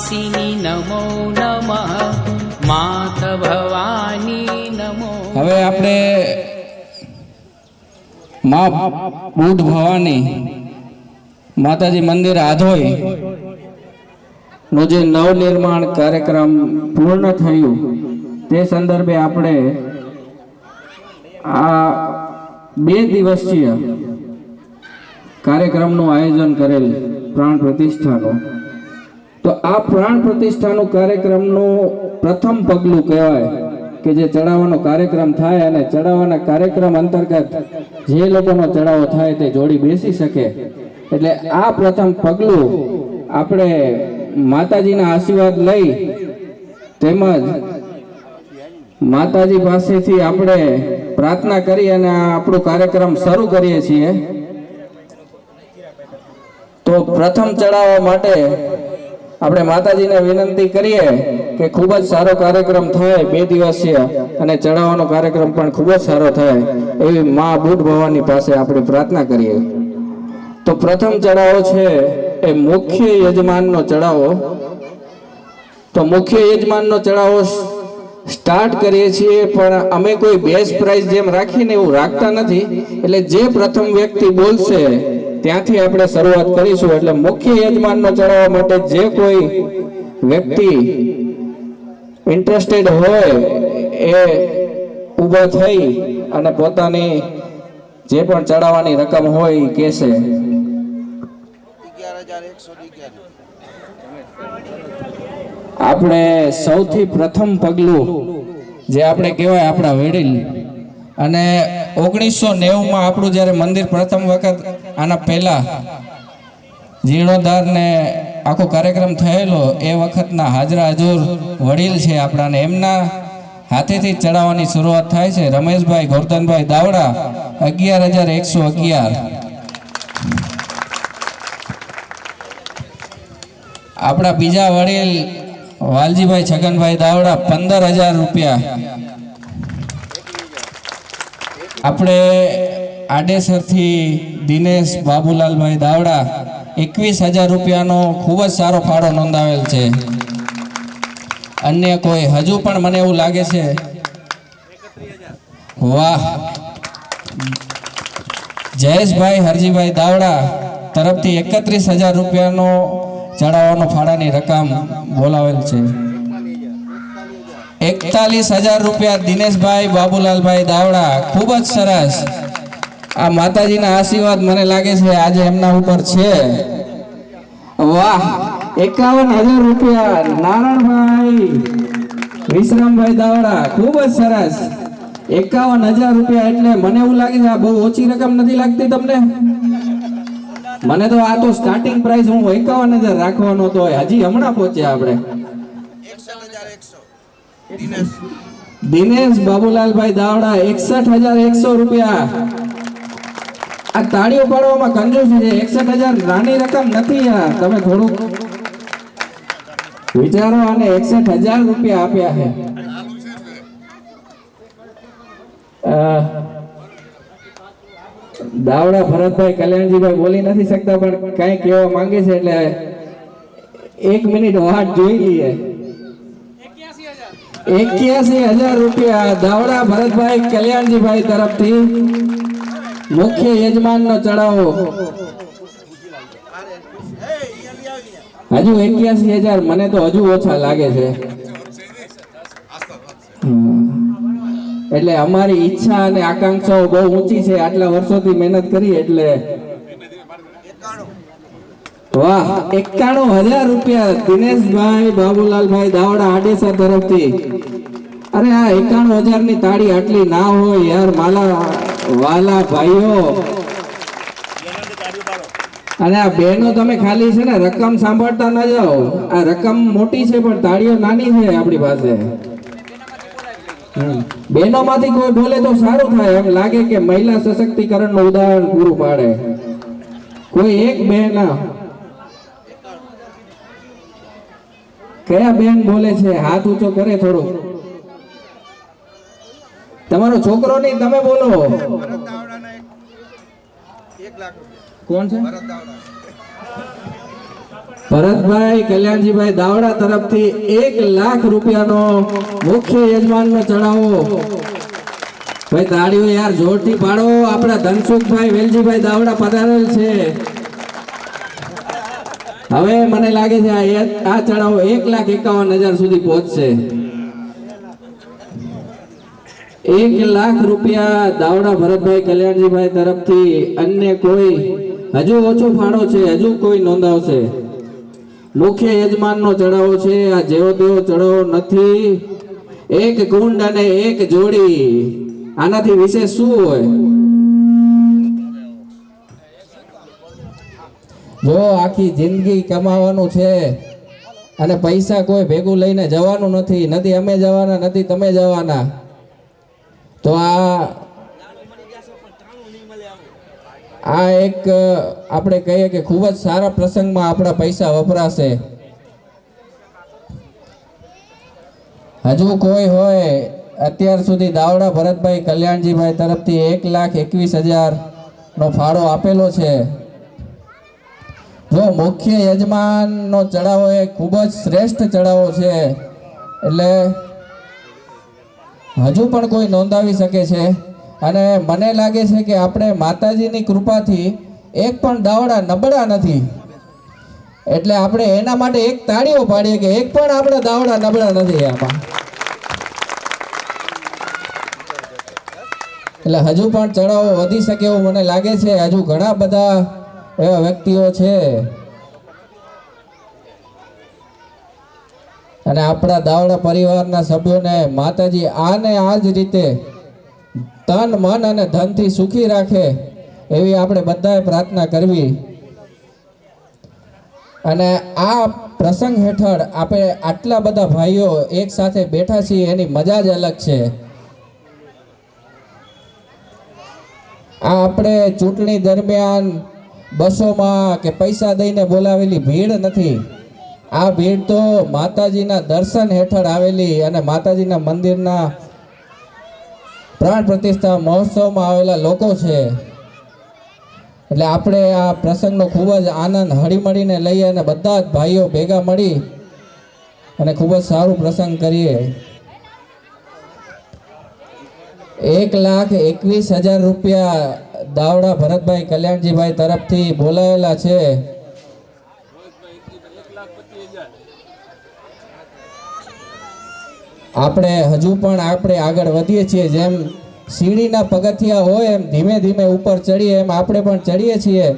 वासिनी नमो नमः मात भवानी नमो। હવે આપણે માં બુટ ભવાની માતાજી મંદિર આધોઈ નો જે નવનિર્માણ કાર્યક્રમ પૂર્ણ થયું તે સંદર્ભે આપણે આ 2 દિવસીય કાર્યક્રમનું આયોજન કરેલ પ્રાણ પ્રતિષ્ઠાનો। તો આ પ્રાણ પ્રતિષ્ઠાનો કાર્યક્રમનું પ્રથમ પગલું કહેવાય કે જે ચડાવવાનો કાર્યક્રમ થાય અને ચડાવવાના કાર્યક્રમ અંતર્ગત જે લોકોનો ચડાવો થાય તે જોડી બેસી શકે, એટલે આ પ્રથમ પગલું આપણે માતાજીના આશીર્વાદ લઈ તેમજ માતાજી પાસેથી આપણે પ્રાર્થના કરી અને આપણો કાર્યક્રમ શરૂ કરીએ છીએ। તો પ્રથમ ચડાવવા માટે આપણે માતાજીને વિનંતી કરીએ કે ખૂબ જ સારો કાર્યક્રમ થાય 2 દિવસીય અને ચડાવવાનો કાર્યક્રમ પણ ખૂબ જ સારો થાય એવી માં બુટ ભવાની પાસે આપણે પ્રાર્થના કરીએ। તો પ્રથમ ચડાવો છે એ મુખ્ય યજમાનનો ચડાવો। તો મુખ્ય યજમાનનો ચડાવો સ્ટાર્ટ કરીએ છીએ, પણ અમે કોઈ બેઝ પ્રાઇસ જેમ રાખીને એવું રાખતા નથી, એટલે જે પ્રથમ વ્યક્તિ બોલશે ત્યાંથી આપણે શરૂઆત કરીશું। એટલે મુખ્ય યજમાનનો ચડાવવા માટે જે કોઈ વ્યક્તિ ઇન્ટરેસ્ટેડ હોય એ ઊભા થઈ અને પોતાની જે પણ ચડાવવાની રકમ હોય એ કહેશે। આપણે સૌથી પ્રથમ પગલું જે આપણે કહેવાય આપણા વડીલ, અને 1990માં આપણું જ્યારે મંદિર પ્રથમ વખત આના પહેલા જીર્ણોદ્ધાર ને આખો કાર્યક્રમ થયેલો એ વખતના હાજરા હજુર વડીલ છે આપણાને, એમના હાથેથી ચડાવવાની શરૂઆત થાય છે। રમેશભાઈ ગોરધનભાઈ દાવડા 11,111। આપણા બીજા વડીલ વાલજીભાઈ છગનભાઈ દાવડા 15,000 રૂપિયા। આપણે આડેસરથી દિનેશ બાબુલાલભાઈ દાવડા 21,000 રૂપિયાનો ખૂબ જ સારો ફાળો નોંધાવેલ છે। અન્ય કોઈ હજુ પણ મને એવું લાગે છે, વાહ, જયેશભાઈ હરજીભાઈ દાવડા તરફથી 31,000 રૂપિયાનો ચડાવવાનો ફાળાની રકમ બોલાવેલ છે। 41,000 રૂપિયા દિનેશભાઈ બાબુલાલભાઈ દાવડા, ખૂબ જ સરસ। આ માતાજીના આશીર્વાદ મને લાગે છે આજે એમના ઉપર છે। વાહ, 51,000 રૂપિયા નારાયણભાઈ વિશ્રામભાઈ દાવડા, ખૂબ જ સરસ। 51,000 રૂપિયા એટલે મને એવું લાગે છે આ બહુ ઓછી રકમ નથી લાગતી તમને? મને તો આ તો સ્ટાર્ટિંગ પ્રાઇસ હું 51,000 રાખવાનો તો હજી હમણાં પહોંચ્યા આપણે। દિનેશ બાબુલાલભાઈ દાવડા 61,100 રૂપિયા। આ તાળીઓ પાડવામાં કંજૂસી છે, 61,000 નાની રકમ નથી યાર, તમે થોડુંક વિચારો, અને 61,000 રૂપિયા આપ્યા છે। દાવડા ભરતભાઈ કલ્યાણજીભાઈ બોલી નથી શકતા પણ કઈ કહેવા માંગે છે, એટલે 1 મિનિટ વાટ જોઈ લઈએ। 81,000 રૂપિયા દાવડા ભરતભાઈ કલ્યાણજીભાઈ તરફથી મુખ્ય યજમાનનો ચડાવો। હજુ 81,000 મને તો હજુ ઓછા લાગે છે, એટલે અમારી ઈચ્છા અને આકાંક્ષાઓ બહુ ઊંચી છે, આટલા વર્ષોથી મહેનત કરી એટલે। વાહ, 91,000 રૂપિયા દિનેશભાઈ બાબુલાલભાઈ દાવડા આડેસર તરફથી। અરે આ 91,000 ની તાળી આટલી ના હોય યાર માલા વાલા ભાઈઓ અને આ બહેનો, તમે ખાલી છે ને રકમ સાંભળતા ન જાઓ, આ રકમ મોટી છે પણ તાળીઓ નાની છે આપણી પાસે। બહેનો માંથી કોઈ બોલે તો સારું થાય, એમ લાગે કે મહિલા સશક્તિકરણ નું ઉદાહરણ પૂરું પાડે। કોઈ એક બહેન, કયા બેન બોલે છે? હાથ ઊંચો કરે થોડું। તમારો છોકરો નહીં, તમે બોલો। કોણ છે? ભરતભાઈ કલ્યાણજીભાઈ દાવડા તરફથી 1 લાખ રૂપિયાનો મુખ્ય યજમાનનો ચડાવો. ભાઈ તાળીઓ યાર જોરથી પાડો. આપણા ધનસુખભાઈ વેલજીભાઈ દાવડા પધારેલ છે. હવે મને લાગે છે આ ચડાવો 1,51,000 સુધી પહોંચશે. 1 લાખ રૂપિયા દાવડા ભરતભાઈ કલ્યાણજીભાઈ તરફથી. અન્ય કોઈ હજુ ઓછો ફાળો છે, હજુ કોઈ નોંધાવશે. મુખ્ય યજમાનનો ચડાવો છે. આ જેવો તેવો ચડાવો નથી. 1 કુંડ અને 1 જોડી. આનાથી વિશેષ શું હોય? જો આખી જિંદગી કમાવાનું છે અને પૈસા કોઈ ભેગું લઈને જવાનું નથી. નથી અમે જવાના, નથી તમે જવાના. તો આ એક આપણે કહીએ કે ખૂબ જ સારા પ્રસંગમાં આપણા પૈસા વપરાશે. હજુ કોઈ હોય અત્યાર સુધી દાવડા ભરતભાઈ કલ્યાણજીભાઈ તરફથી 1,21,000 નો ફાળો આપેલો છે. જો મુખ્ય યજમાનનો ચડાવો એ ખૂબ જ શ્રેષ્ઠ ચડાવો છે, એટલે હજુ પણ કોઈ નોંધાવી શકે છે. અને મને લાગે છે કે આપણે માતાજીની કૃપાથી એક પણ દાવડા નબળા નથી. એટલે આપણે એના માટે એક તાળીઓ પાડીએ કે એક પણ આપણા દાવડા નબળા નથી આમાં. એટલે હજુ પણ ચડાવો વધી શકે એવું મને લાગે છે. હજુ ઘણા બધા એવા વ્યક્તિઓ છે અને આપણા દાવડા પરિવારના સભ્યોને માતાજી આને આ જ રીતે તન મન અને ધનથી સુખી રાખે એવી આપણે બધાએ પ્રાર્થના કરવી. અને આ પ્રસંગ હેઠળ આપણે આટલા બધા ભાઈઓ એક સાથે બેઠા છીએ એની મજા જ અલગ છે. આ આપણે ચૂંટણી દરમિયાન બસોમાં કે પૈસા દઈને બોલાવેલી ભીડ નથી. આ ભીડ તો માતાજીના દર્શન હેઠળ આવેલી અને માતાજીના મંદિરના પ્રાણ પ્રતિષ્ઠા મહોત્સવમાં આવેલા લોકો છે. એટલે આપણે આ પ્રસંગનો ખૂબ જ આનંદ હળીમળીને લઈએ અને બધા જ ભાઈઓ ભેગા મળી અને ખૂબ જ સારું પ્રસંગ કરીએ. 1,21,000 રૂપિયા દાવડા ભરતભાઈ કલ્યાણજીભાઈ તરફથી બોલાયેલા છે. આપણે હજુ પણ આપણે આગળ વધીએ છીએ. જેમ સીડીના પગથિયા હોય એમ ધીમે ધીમે ઉપર ચડીએ એમ આપણે પણ ચડીએ છીએ.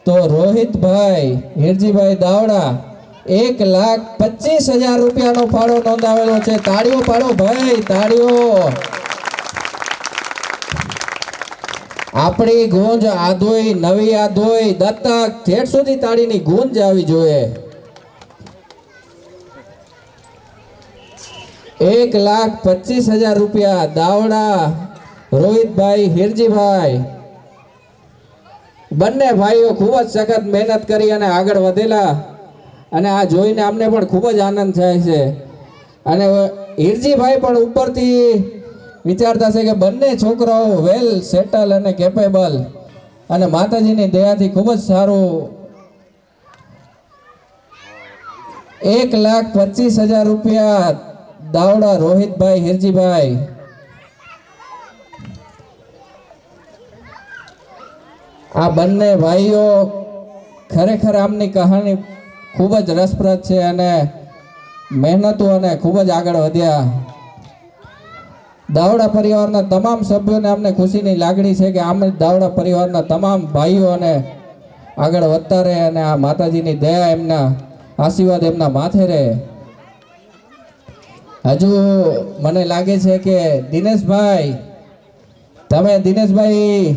તો રોહિતભાઈ હિરજીભાઈ દાવડા 1,25,000 રૂપિયાનો ફાળો નોંધાવેલો છે. તાળીઓ પાડો ભાઈ, તાળીઓ. આપણી ગુંજ આધોઈ, નવી આધોઈ, દત્તક ઠેઠ સુધી તાળીની ગુંજ આવી જોઈએ. 1,25,000 રૂપિયા દાવડા રોહિતભાઈ હિરજીભાઈ. બંને ભાઈઓ ખૂબ જ સખત મહેનત કરી અને આગળ વધેલા અને આ જોઈને અમને પણ ખૂબ જ આનંદ થાય છે. અને હિરજીભાઈ પણ ઉપરથી વિચારતા છે કે બંને છોકરાઓ વેલ સેટલ અને કેપેબલ અને માતાજીની દયાથી ખૂબ જ સારું. 1,25,000 રૂપિયા દાવડા રોહિતભાઈ હિરજીભાઈ. આ બંને ભાઈઓ ખરેખર આમની કહાની ખૂબ જ રસપ્રદ છે અને મહેનતુ અને ખૂબ જ આગળ વધ્યા. દાવડા પરિવારના તમામ સભ્યોને અમને ખુશીની લાગણી છે કે આમ દાવડા પરિવારના તમામ ભાઈઓ અને આગળ વધતા રહે અને આ માતાજીની દયા, એમના આશીર્વાદ એમના માથે રહે. હજુ મને લાગે છે કે દિનેશભાઈ, તમે દિનેશભાઈ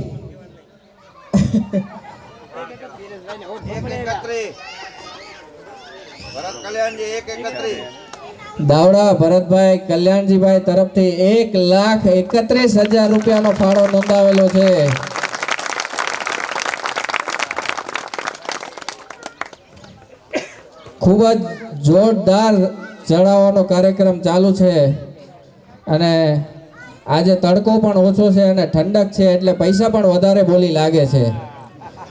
દાવડા ભરતભાઈ કલ્યાણજીભાઈ તરફથી 1,31,000 રૂપિયાનો ફાળો નોંધાવેલો છે. ખૂબ જ જોરદાર ચડાવવાનો કાર્યક્રમ ચાલુ છે અને આજે તડકો પણ ઓછો છે અને ઠંડક છે એટલે પૈસા પણ વધારે બોલી લાગે છે.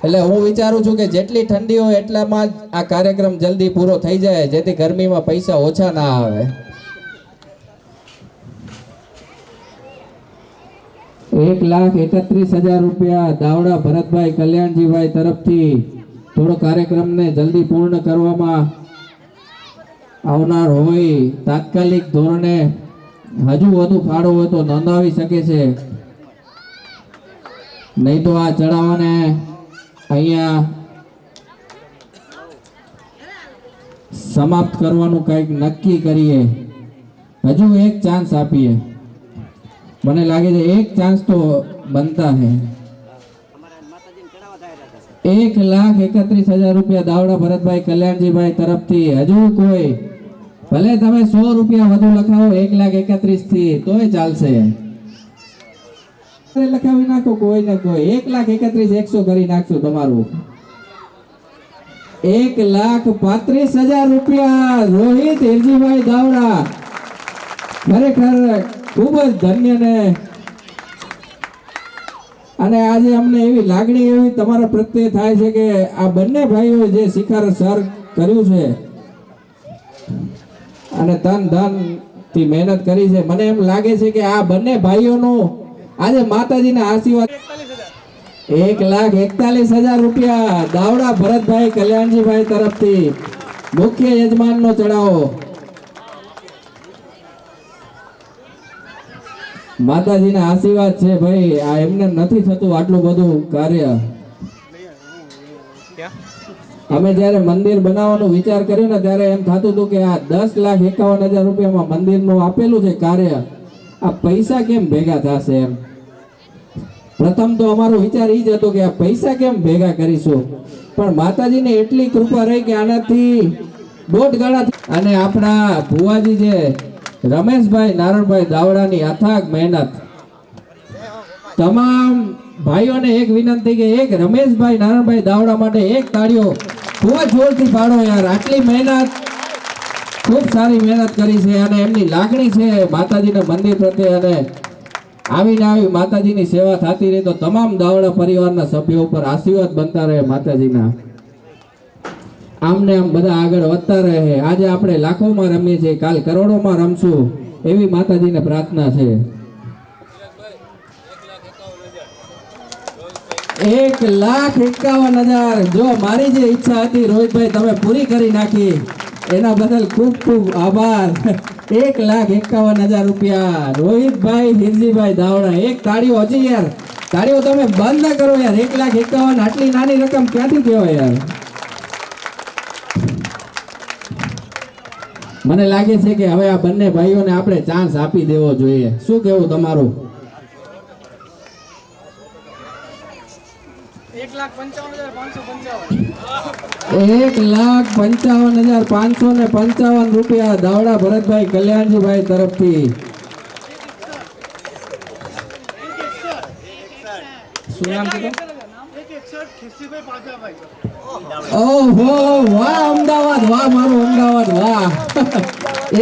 એટલે હું વિચારું છું કે જેટલી ઠંડી હોય એટલામાં જ આ કાર્યક્રમ જલ્દી પૂરો થઈ જાય, જેથી ગરમીમાં પૈસા ઓછા ના આવે. 1,31,000 રૂપિયા દાવડા ભરતભાઈ કલ્યાણજીભાઈ તરફથી થોડો કાર્યક્રમને જલ્દી પૂર્ણ કરવામાં આવનાર હોય તાત્કાલિક ધોરણે હજુ વધુ ફાળો હોય તો નોંધાવી શકે છે, નહીં તો આ ચડાવવાને અહીંયા સમાપ્ત કરવાનું કંઈક નક્કી કરીએ. હજુ એક ચાન્સ આપીએ, મને લાગે છે એક ચાન્સ તો બનતા है. 1,31,000 રૂપિયા દાવડા ભરતભાઈ કલ્યાણજીભાઈ તરફથી. હજુ કોઈ ભલે તમે 100 રૂપિયા વધુ લખાવો 1,31,000 થી તોય ચાલશે. લખાવી નાખો કોઈ ને કોઈ 1,31,100 કરી નાખશું તમારું. 1,35,000 રૂપિયા રોહિત હિરજીભાઈ દાવડા. ખરેખર ખૂબ જ ધન્ય ને અને આજે અમને એવી લાગણી એવી તમારા પ્રત્યે થાય છે કે આ બંને ભાઈઓ જે શિખર સર કર્યું છે અને તન ધન થી મહેનત કરી છે, મને એમ લાગે છે કે આ બંને ભાઈઓનું આજે માતાજીના આશીર્વાદ. 1,41,000 રૂપિયા દાવડા ભરતભાઈ કલ્યાણજીભાઈ તરફથી મુખ્ય યજમાનનો ચડાવો. માતાજીના આશીર્વાદ છે ભાઈ, આ એમને નથી થતું આટલું બધું કાર્ય. અમે જ્યારે મંદિર બનાવવાનો વિચાર કર્યો ને ત્યારે એમ થતું હતું કે આ 10,51,000 રૂપિયામાં મંદિરનું આપેલું છે કાર્ય, આ પૈસા કેમ ભેગા થશે એમ. પ્રથમ તો અમારો વિચાર એ જ હતો કે આ પૈસા કેમ ભેગા કરીશું, પણ માતાજીની એટલી કૃપા રહી કે આનાથી 1.5 ગણા. અને આપણા ભુવાજી જે રમેશભાઈ નારણભાઈ દાવડાની અથાગ મહેનત. તમામ ભાઈઓને એક વિનંતી કે એક રમેશભાઈ નારણભાઈ દાવડા માટે એક તાળીઓ ખૂબ જ જોરથી પાડો યાર. આટલી મહેનત, ખૂબ સારી મહેનત કરી છે અને એમની લાગણી છે માતાજીના મંદિર પ્રત્યે, અને આવીને આવી માતાજીની સેવા થતી રહે તો તમામ દાવડા પરિવારના સભ્યો ઉપર આશીર્વાદ બનતા રહે માતાજીના. આમને આમ બધા આગળ વધતા રહે. આજે આપણે લાખોમાં રમીએ છીએ, કાલ કરોડોમાં રમશું એવી માતાજીને પ્રાર્થના છે. 1,51,000 જો મારી જે ઈચ્છા હતી રોહિતભાઈ તમે પૂરી કરી નાખી, એના બદલ ખૂબ ખૂબ આભાર. 1,51,000 રૂપિયા રોહિતભાઈ હિરજીભાઈ દાવડા. એક તાળીઓ હજી યાર, તાળીઓ તમે બંધ ન કરો યાર. 1,51,000 આટલી નાની રકમ ક્યાંથી કહેવાય યાર. મને લાગે છે કે હવે આ બંને ભાઈઓને આપણે ચાન્સ આપી દેવો જોઈએ. શું કેવું તમારું? 1,55,555 રૂપિયા દાવડા ભરતભાઈ કલ્યાણજીભાઈ તરફથી. શું નામ કીધું? ઓહો વાહ અમદાવાદ, વાહ મારું અમદાવાદ, વાહ.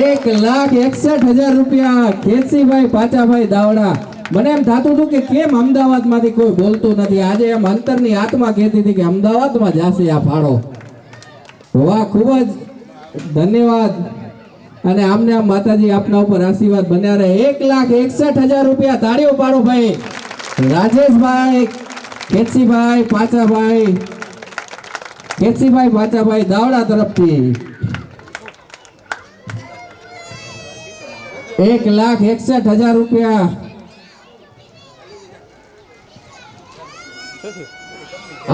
1,61,000 રૂપિયા ખેતસીભાઈ પાચાભાઈ દાવડા. મને એમ થતું હતું કે કેમ અમદાવાદમાંથી કોઈ બોલતું નથી. આજે એમ અંતરની આત્મા કહેતી હતી કે અમદાવાદમાં જશે આ ફાળો. વાહ, ખૂબ જ ધન્યવાદ. અને આમને આમ માતાજી આપના ઉપર આશીર્વાદ બન્યા રહે. 1,61,000 રૂપિયા તાળીઓ પાડો ભાઈ રાજેશભાઈ ખેતસીભાઈ પાચાભાઈ, ખેતસીભાઈ પાચાભાઈ દાવડા તરફથી. 1,61,000 રૂપિયા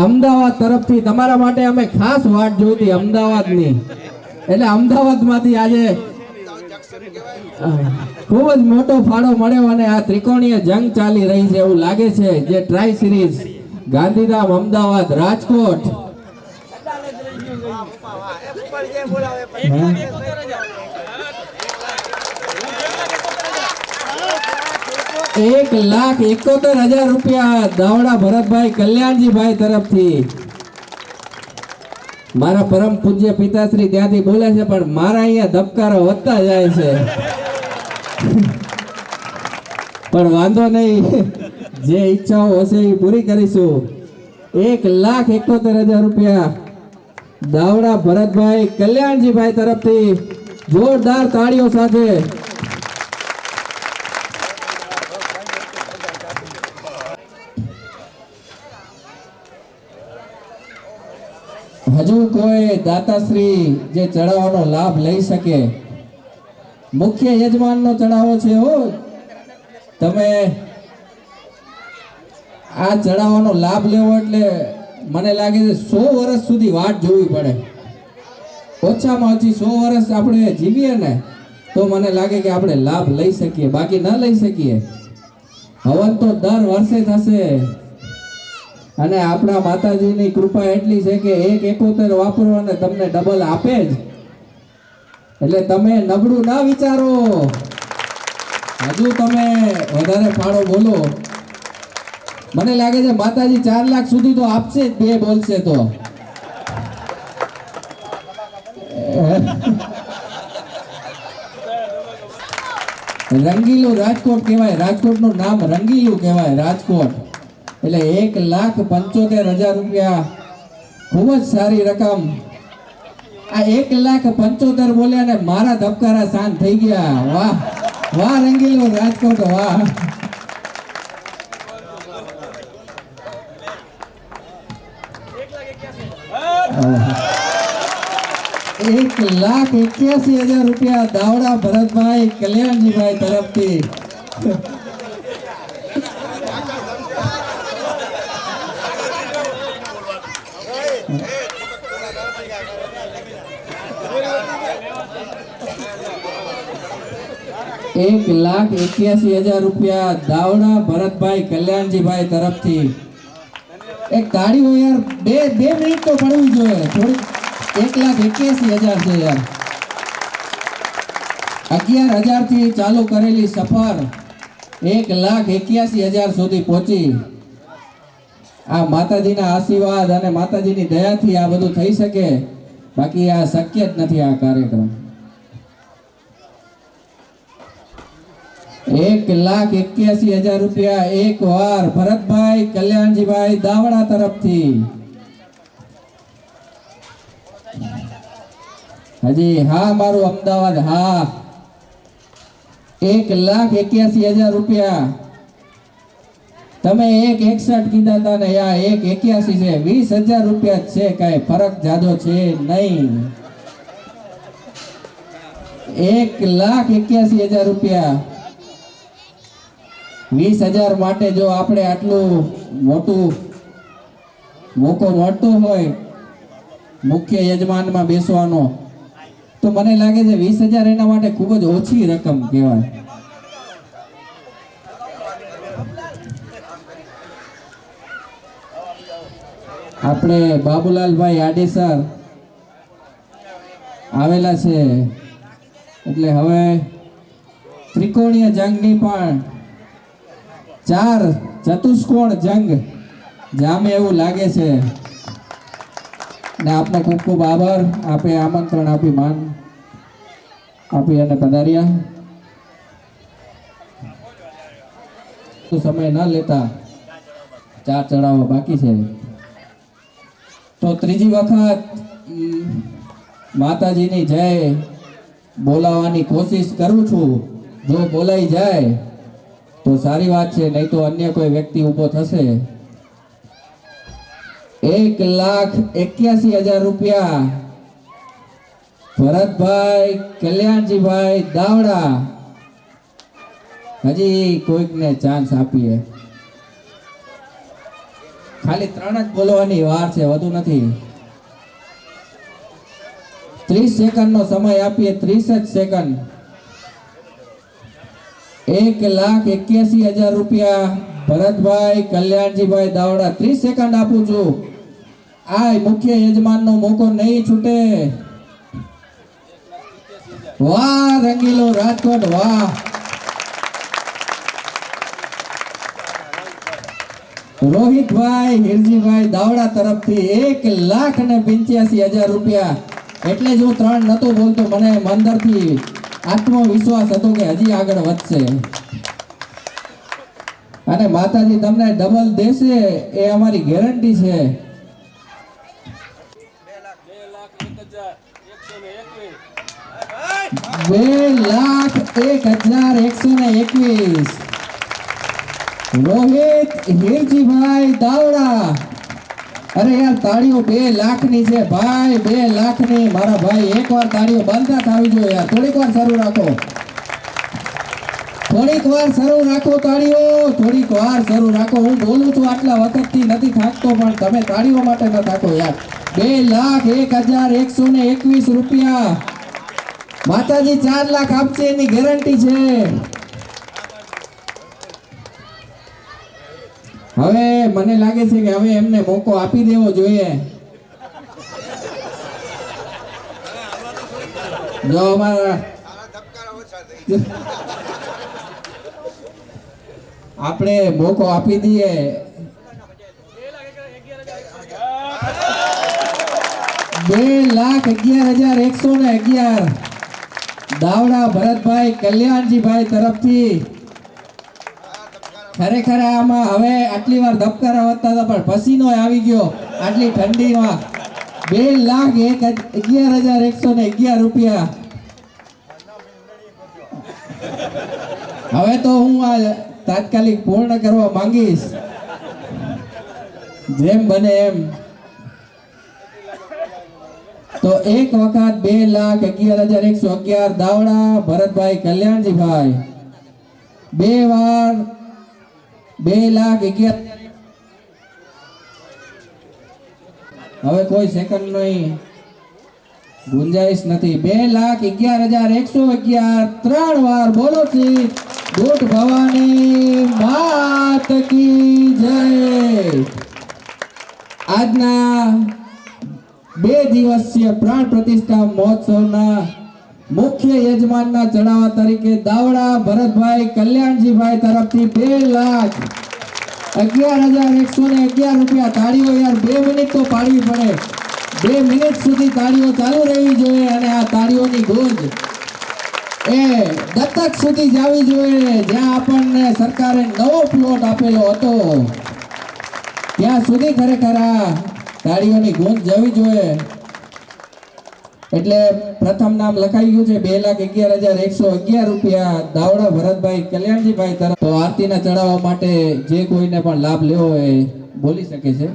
અમદાવાદ તરફથી. તમારા માટે અમે ખાસ વાટ જોઈતી અમદાવાદની, એટલે અમદાવાદમાંથી આજે ખૂબ જ મોટો ફાળો મળ્યો અને આ ત્રિકોણીય જંગ ચાલી રહી છે એવું લાગે છે. જે ટ્રાય સિરીઝ ગાંધીધામ, અમદાવાદ, રાજકોટ. 1,71,000 રૂપિયા દાવડા ભરતભાઈ કલ્યાણજીભાઈ તરફથી. મારા પરમ પૂજ્ય પિતાશ્રી ત્યાંથી બોલે છે પણ મારા અહીંયા ધબકારો વધતા જાય છે. પણ વાંધો નહીં, જે ઈચ્છાઓ હશે એ પૂરી કરીશું. 1,71,000 રૂપિયા દાવડા ભરતભાઈ કલ્યાણજીભાઈ તરફથી જોરદાર તાળીઓ સાથે હજુ કોઈ દાતાશ્રી જે ચડાવવાનો લાભ લઈ શકે? મુખ્ય યજમાનનો ચડાવો છે હો. તમે આ ચડાવવાનો લાભ લેવો એટલે મને લાગે છે 100 વર્ષ સુધી વાટ જોવી પડે. ઓછામાં ઓછી 100 વર્ષ આપણે જીવીએ ને તો મને લાગે કે આપણે લાભ લઈ શકીએ, બાકી ન લઈ શકીએ. હવન તો દર વર્ષે થશે અને આપણા માતાજીની કૃપા એટલી છે કે 1,71 વાપરો અને તમને ડબલ આપે જ. એટલે તમે નબળું ના વિચારો, હજુ તમે વધારે ફાળો બોલો. મને લાગે છે માતાજી 4 લાખ સુધી તો આપશે જ, 2 બોલશે તો. રંગીલું રાજકોટ કહેવાય, રાજકોટનું નામ રંગીલું કહેવાય, રાજકોટ. એટલે 1,75,000 રૂપિયા ખૂબ જ સારી રકમ. આ 1,75,000 બોલ્યા ને મારા ધબકારા શાંત થઈ ગયા. વાહ વાહ રંગીલું રાજકોટ, વાહ. ₹1,81,000 રૂપિયા દાવડા ભરતભાઈ કલ્યાણજીભાઈ તરફથી. ₹1,81,000 રૂપિયા દાવડા ભરતભાઈ કલ્યાણજીભાઈ તરફથી. એક તાળીઓ યાર, બે મિનિટ તો પડવી જોઈએ. થોડી 1,81,000 છે યાર. 11,000 થી ચાલુ કરેલી સફર 1,81,000 સુધી પહોંચી. આ માતાજીના આશીર્વાદ અને માતાજીની દયાથી આ બધું થઈ શકે, બાકી આ શક્ય જ નથી આ કાર્યક્રમ. 1,81,000 રૂપિયા એક વાર ભરતભાઈ કલ્યાણજીભાઈ દાવડા તરફથી. હજી હા મારું અમદાવાદ, હા. 1,81,000 રૂપિયા. તમે 1,61 કીધા હતા ને, આ 1,81 છે. 20,000 રૂપિયા છે, કઈ ફરક જાજો છે નહીં. 1,81,000 રૂપિયા. 20,000 માટે જો આપણે આટલું મોટું મોકો મળતો હોય મુખ્ય યજમાનમાં બેસવાનો, તો મને લાગે છે 20,000 એના માટે ખૂબ જ ઓછી રકમ કહેવાય. આપણે બાબુલાલભાઈ આડેસર આવેલા છે, એટલે હવે ત્રિકોણીય જંગની પણ 4 ચતુષ્કોણ જંગ જામે એવું લાગે છે. ને આપનો ખૂબ ખૂબ આભાર. આપે આમંત્રણ આપી માન આપી અને પધાર્યા. તો સમય ન લેતા 4 ચડાવવા બાકી છે. તો ત્રીજી વખત માતાજીની જય બોલાવવાની કોશિશ કરું છું. જો બોલાઈ જાય તો સારી વાત છે, નહીં તો અન્ય કોઈ વ્યક્તિ ઊભો થશે. 1,81,000 રૂપિયા ભરતભાઈ કલ્યાણજીભાઈ દાવડા. હજી કોઈકને ચાન્સ આપીએ. ખાલી 3 જ બોલવાની વાર છે, વધુ નથી. 30 સેકન્ડનો સમય આપીએ, 30 જ સેકન્ડ. 1,81,000 રૂપિયા ભરતભાઈ કલ્યાણજીભાઈ દાવડા. 30 સેકન્ડ આપું છું. આ મુખ્ય યજમાનનો મોકો નહીં છૂટે. વાહ રંગીલો રાજકોટ, વાહ. રોહિતભાઈ હિરજીભાઈ દાવડા તરફથી 1,85,000 રૂપિયા. એટલે જ હું 3 નતો બોલતો, મને અંદરથી આત્મવિશ્વાસ હતો કે હજી આગળ વધશે. અને માતાજી તમને ડબલ દેશે એ અમારી ગેરંટી છે. 2,01,121 રોહિત હીરજીભાઈ દાવડા. અરે યાર તાળીઓ 2 લાખની છે ભાઈ, 2 લાખની. મારા ભાઈ એકવાર તાળીઓ બંધ ના થવી જોઈએ યાર, થોડીક વાર શરૂ રાખો, થોડીક વાર શરૂ રાખો તાળીઓ, થોડીક વાર શરૂ રાખો. હું બોલું છું આટલા વખતથી નથી થાકતો, પણ તમે તાળીઓ માટે ન થાકો યાર. 2,01,121 રૂપિયા. માતાજી 4 લાખ આપશે એની ગેરંટી છે. હવે મને લાગે છે કે હવે એમને મોકો આપી દેવો જોઈએ. જો અમારા આપણે મોકો આપી દઈએ. 2,11,111 દાવડા ભરતભાઈ કલ્યાણજીભાઈ તરફથી. ખરેખર આમાં હવે આટલી વાર ધબકારા વધતા હતા પણ પસીનો આવી ગયો આટલી ઠંડીમાં. 2,11,111 રૂપિયા. હવે તો હું આ તાત્કાલિક પૂર્ણ કરવા માંગીશ જેમ બને એમ. તો એક વખત 2,11,111 દાવડા ભરતભાઈ કલ્યાણજીભાઈ. 2 વાર 2,11,000. હવે કોઈ સેકન્ડ નહીં ગુંજાઈશ નથી. 2,11,111 3 વાર બોલો છી. દૂત ભવાની માત કી જય. આજના 2 દિવસીય પ્રાણ પ્રતિષ્ઠા મહોત્સવના મુખ્ય યજમાનના ચડાવવા તરીકે દાવડા ભરતભાઈ કલ્યાણજીભાઈ તરફથી 2,11,111 રૂપિયા. તાળીઓ યાર 2 મિનિટ તો પાડવી પડે. 2 મિનિટ સુધી તાળીઓ ચાલુ રહેવી જોઈએ અને આ તાળીઓની ગૂંજ એ દત્તક સુધી જવી જોઈએ. જ્યાં આપણને સરકારે નવો પ્લોટ આપેલો હતો ત્યાં સુધી ખરેખર આ તાળીઓની ગૂંજ જવી જોઈએ. એટલે પ્રથમ નામ લખાઈ ગયું છે 2,11,111 રૂપિયા દાવડા ભરતભાઈ કલ્યાણજીભાઈ તરફ. તો આરતીના ચડાવવા માટે જે કોઈને પણ લાભ લેવો હોય બોલી શકે છે.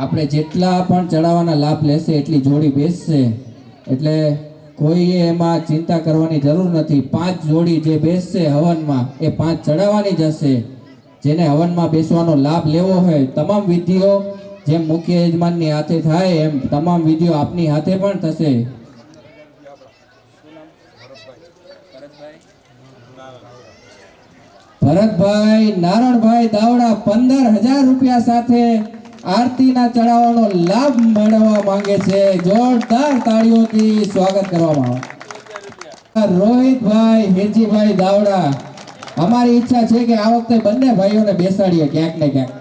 આપણે જેટલા પણ ચડાવવાના લાભ લેશે એટલી જોડી બેસશે, એટલે કોઈએ એમાં ચિંતા કરવાની જરૂર નથી. 5 જોડી જે બેસશે હવનમાં એ 5 ચડાવવાની જ હશે. જેને હવનમાં બેસવાનો લાભ લેવો હોય તમામ વિધિઓ જેમ મુખ્ય યજમાનની હાથે થાય એમ તમામ વિધિઓ આપની હાથે પણ થશે. ભરતભાઈ નારણભાઈ દાવડા 15,000 રૂપિયા સાથે આરતીના ચડાવવાનો લાભ મેળવવા માંગે છે. જોરદાર તાળીઓથી સ્વાગત કરવામાં આવે. રોહિતભાઈ હીરજીભાઈ દાવડા. અમારી ઈચ્છા છે કે આ વખતે બંને ભાઈઓને બેસાડીએ ક્યાંક ને ક્યાંક.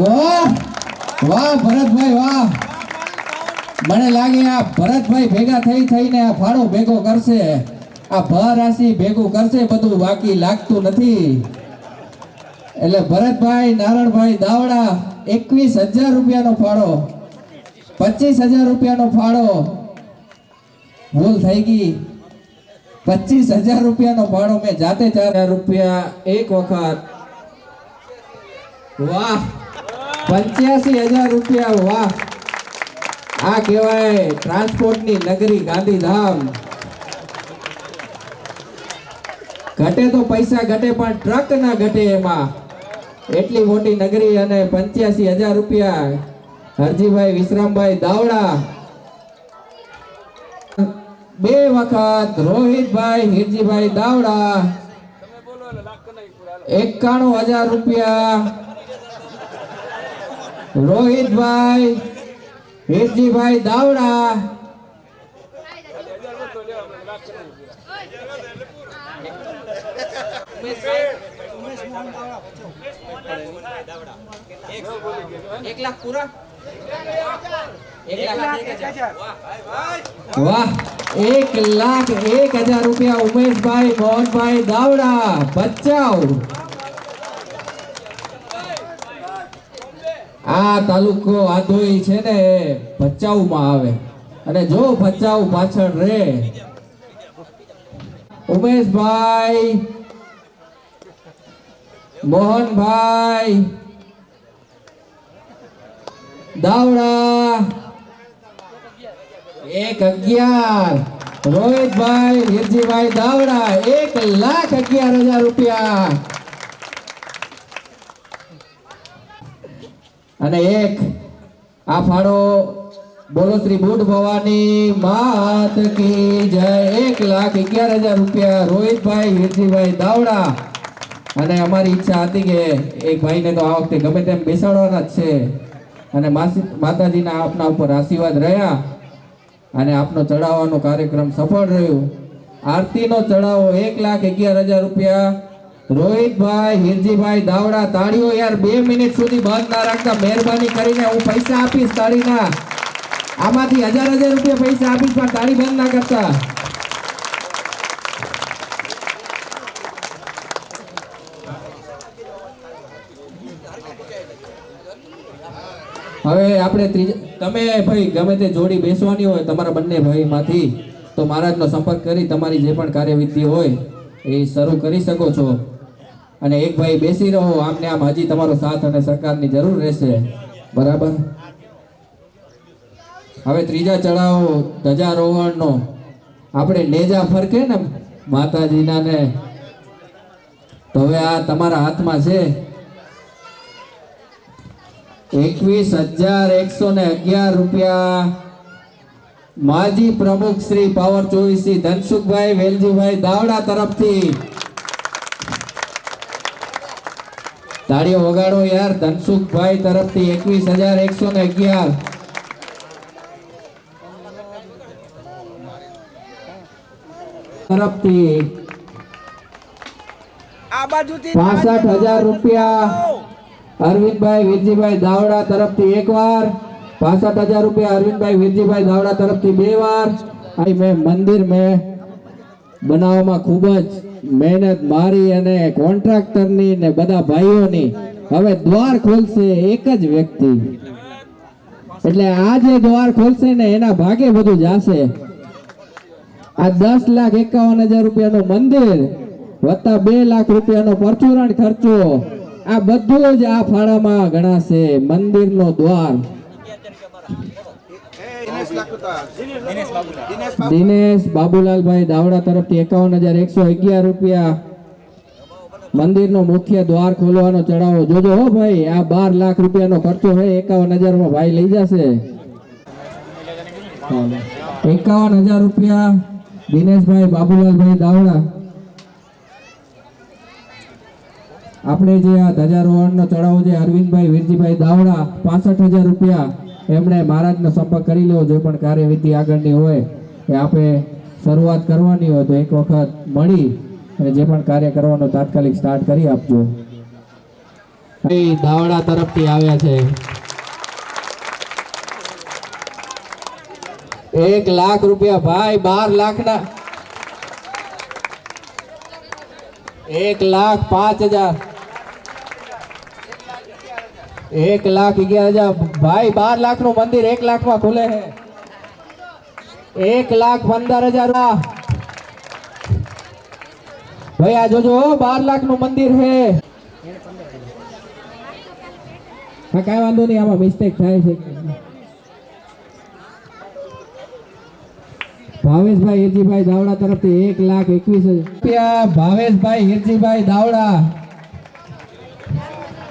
વાહ વાહ ભરતભાઈ વાહ. મને લાગે આ ભરતભાઈ ભેગા થઈને આ ફાળો ભેગો કરશે, આ ભરાશી ભેગું કરશે, બધું બાકી લાગતું નથી. એટલે ભરતભાઈ નારણભાઈ દાવડા 21,000 રૂપિયાનો ફાળો, 25,000 રૂપિયાનો ફાળો. ભૂલ થઈ ગઈ. 25,000 રૂપિયાનો ફાળો મેં જાતે 4,000 રૂપિયા એક વખત. વાહ 85,000 રૂપિયા. વાહ આ કહેવાય ટ્રાન્સપોર્ટની નગરી ગાંધીધામ. ઘટે તો પૈસા ઘટે પણ ટ્રક ના ઘટે એમાં. એટલી મોટી નગરી અને 85,000 રૂપિયા. હરજીભાઈ વિશ્રામભાઈ દાવડા. 2 વખત રોહિતભાઈ હીરજીભાઈ દાવડા 91,000 રૂપિયા. રોહિતભાઈ હીરજીભાઈ દાવડા. એક લાખ પૂરા. વાહ 1,01,000 રૂપિયા ઉમેશભાઈ મોહનભાઈ દાવડા ભચાઉ. આ તાલુકો આધોઈ છે ને ભચાઉ માં આવે અને જો ભચાઉ પાછળ રે ઉમેશભાઈ મોહનભાઈ દાવડા 1,11,000 રોહિતભાઈ વીરજીભાઈ દાવડા 1,11,000 રૂપિયા અને એક આ ફાળો બોલો શ્રી બુટ ભવાની માત કી જય 1,11,000 રૂપિયા રોહિતભાઈ વીરજીભાઈ દાવડા. અને અમારી ઈચ્છા હતી કે એક ભાઈને તો આ વખતે ગમે તેમ બેસાડવાના જ છે અને માતાજીના આપના ઉપર આશીર્વાદ રહ્યા અને આપનો ચડાવવાનો કાર્યક્રમ સફળ રહ્યો. આરતીનો ચડાવો 1,11,000 રૂપિયા રોહિતભાઈ હીરજીભાઈ દાવડા. તાળીઓ યાર 2 મિનિટ સુધી બંધ ના રાખતા મહેરબાની કરીને. હું પૈસા આપીશ તાળીના, આમાંથી 1,000 રૂપિયા પૈસા આપીશ પણ તાળી બંધ ના કરતા. હવે આપણે તમે ભાઈ ગમે તે જોડી બેસવાની હોય તમારા બંને ભાઈમાંથી તો મહારાજનો સંપર્ક કરી તમારી જે પણ કાર્યવિધિ હોય એ શરૂ કરી શકો છો. અને એક ભાઈ બેસી રહો, આમને આમ હજી તમારો સાથ અને સહકારની જરૂર રહેશે. બરાબર. હવે ત્રીજા ચડાવો ધજારોહણનો આપણે નેજા ફરકે ને માતાજીના ને, તો હવે આ તમારા હાથમાં છે. 21,111 રૂપિયા માજી પ્રમુખ શ્રી પાવર 24 ધનસુખભાઈ વેલજીભાઈ દાવડા તરફથી. તાળીઓ વગાડો યાર ધનસુખભાઈ તરફથી 21,111 તરફથી 65,000 રૂપિયા અરવિંદભાઈ વીરજીભાઈ દાવડા તરફથી એકવાર. 65,000 રૂપિયા અરવિંદભાઈ વીરજીભાઈ દાવડા તરફથી 2 વાર. મેં મંદિર બનાવવામાં ખૂબ જ મહેનત મારી અને કોન્ટ્રાક્ટરની ને બધા ભાઈઓની. હવે દ્વાર ખોલશે એક જ વ્યક્તિ, એટલે આ જે દ્વાર ખોલશે ને એના ભાગે બધું જશે. આ 10,51,000 રૂપિયાનું મંદિર વત્તા 2 લાખ રૂપિયાનો પરચુરણ ખર્ચો, આ બધું જ આ ફાળામાં ગણાશે. મંદિરનો દ્વાર દિનેશ બાબુલાલભાઈ દાવડા તરફથી 51,111 રૂપિયા. મંદિરનો મુખ્ય દ્વાર ખોલવાનો ચડાવો જોજો હો ભાઈ. આ 12 લાખ રૂપિયાનો ખર્ચો છે, 51,000 માં ભાઈ લઈ જશે. 51,000 રૂપિયા દિનેશભાઈ બાબુલાલભાઈ દાવડા. આપણે જે આ ધજારોહણનો ચડાવો છે અરવિંદભાઈ વીરજીભાઈ દાવડા 65,000 રૂપિયા. એમણે મહારાજનો સંપર્ક કરી લેવો. જે પણ કાર્યવિધિ આગળની હોય એ આપણે શરૂઆત કરવાની હોય તો એક વખત મળી અને જે પણ કાર્ય કરવાનો તાત્કાલિક સ્ટાર્ટ કરી આપજો. દાવડા તરફથી આવ્યા છે 1 લાખ રૂપિયા ભાઈ. 12 લાખના 1,05,000 1,11,000 ભાઈ. 12 લાખ નું મંદિર 1 લાખ માં ખુલે છે. 1,15,000 ભાઈ. આ જોજો 12 લાખ નું મંદિર છે. હા કઈ વાંધો નહીં, આમાં મિસ્ટેક થાય છે. ભાવેશભાઈ હિરજીભાઈ દાવડા તરફથી 1,21,000 રૂપિયા. ભાવેશભાઈ હિરજીભાઈ દાવડા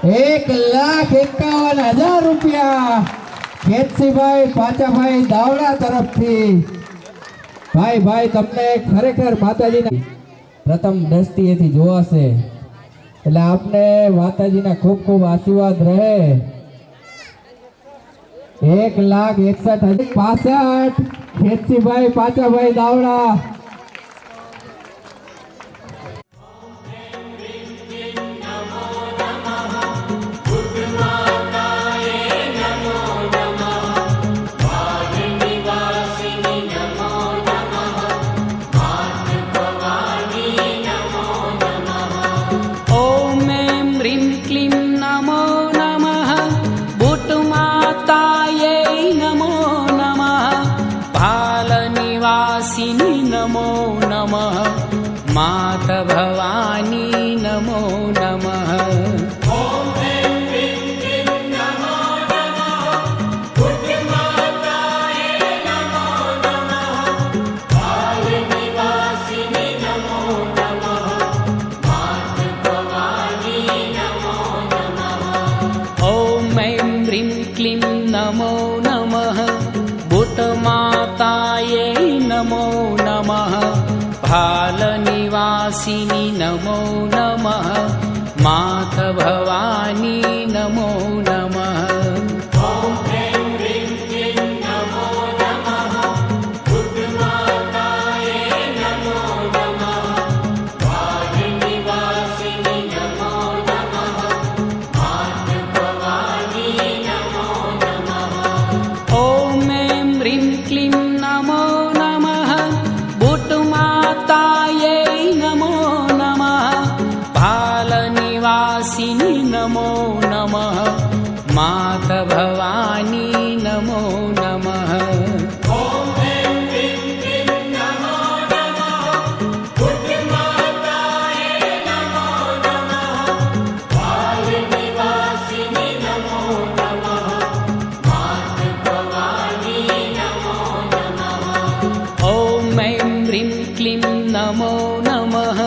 1,51,000 રૂપિયા. ખેતસીભાઈ પાચાભાઈ દાવડા તરફથી. ભાઈ તમને ખરેખર માતાજીના પ્રથમ દ્રષ્ટિએથી જોવાશે, એટલે આપને માતાજીના ખૂબ ખૂબ આશીર્વાદ રહે. 1,61,065 ખેતસીભાઈ પાચાભાઈ દાવડા. ॐ ऐं ह्रीं क्लीं नमो नमः भूतमातायै नमो नमः भालनिवासिनि नमो नमः मातभवानी नमो नमः ॐ ऐं ह्रीं क्लीं नमो नमः भूतमातायै नमो नमः भालनिवासिनि नमो नमः मातभवानी नमो नमः ॐ ऐं ह्रीं क्लीं नमो नमः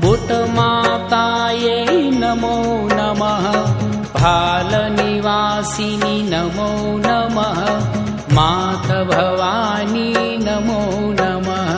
भूतमातायै नमो नमः भालनिवासिनि नमो नमः मातभवानी नमो नमः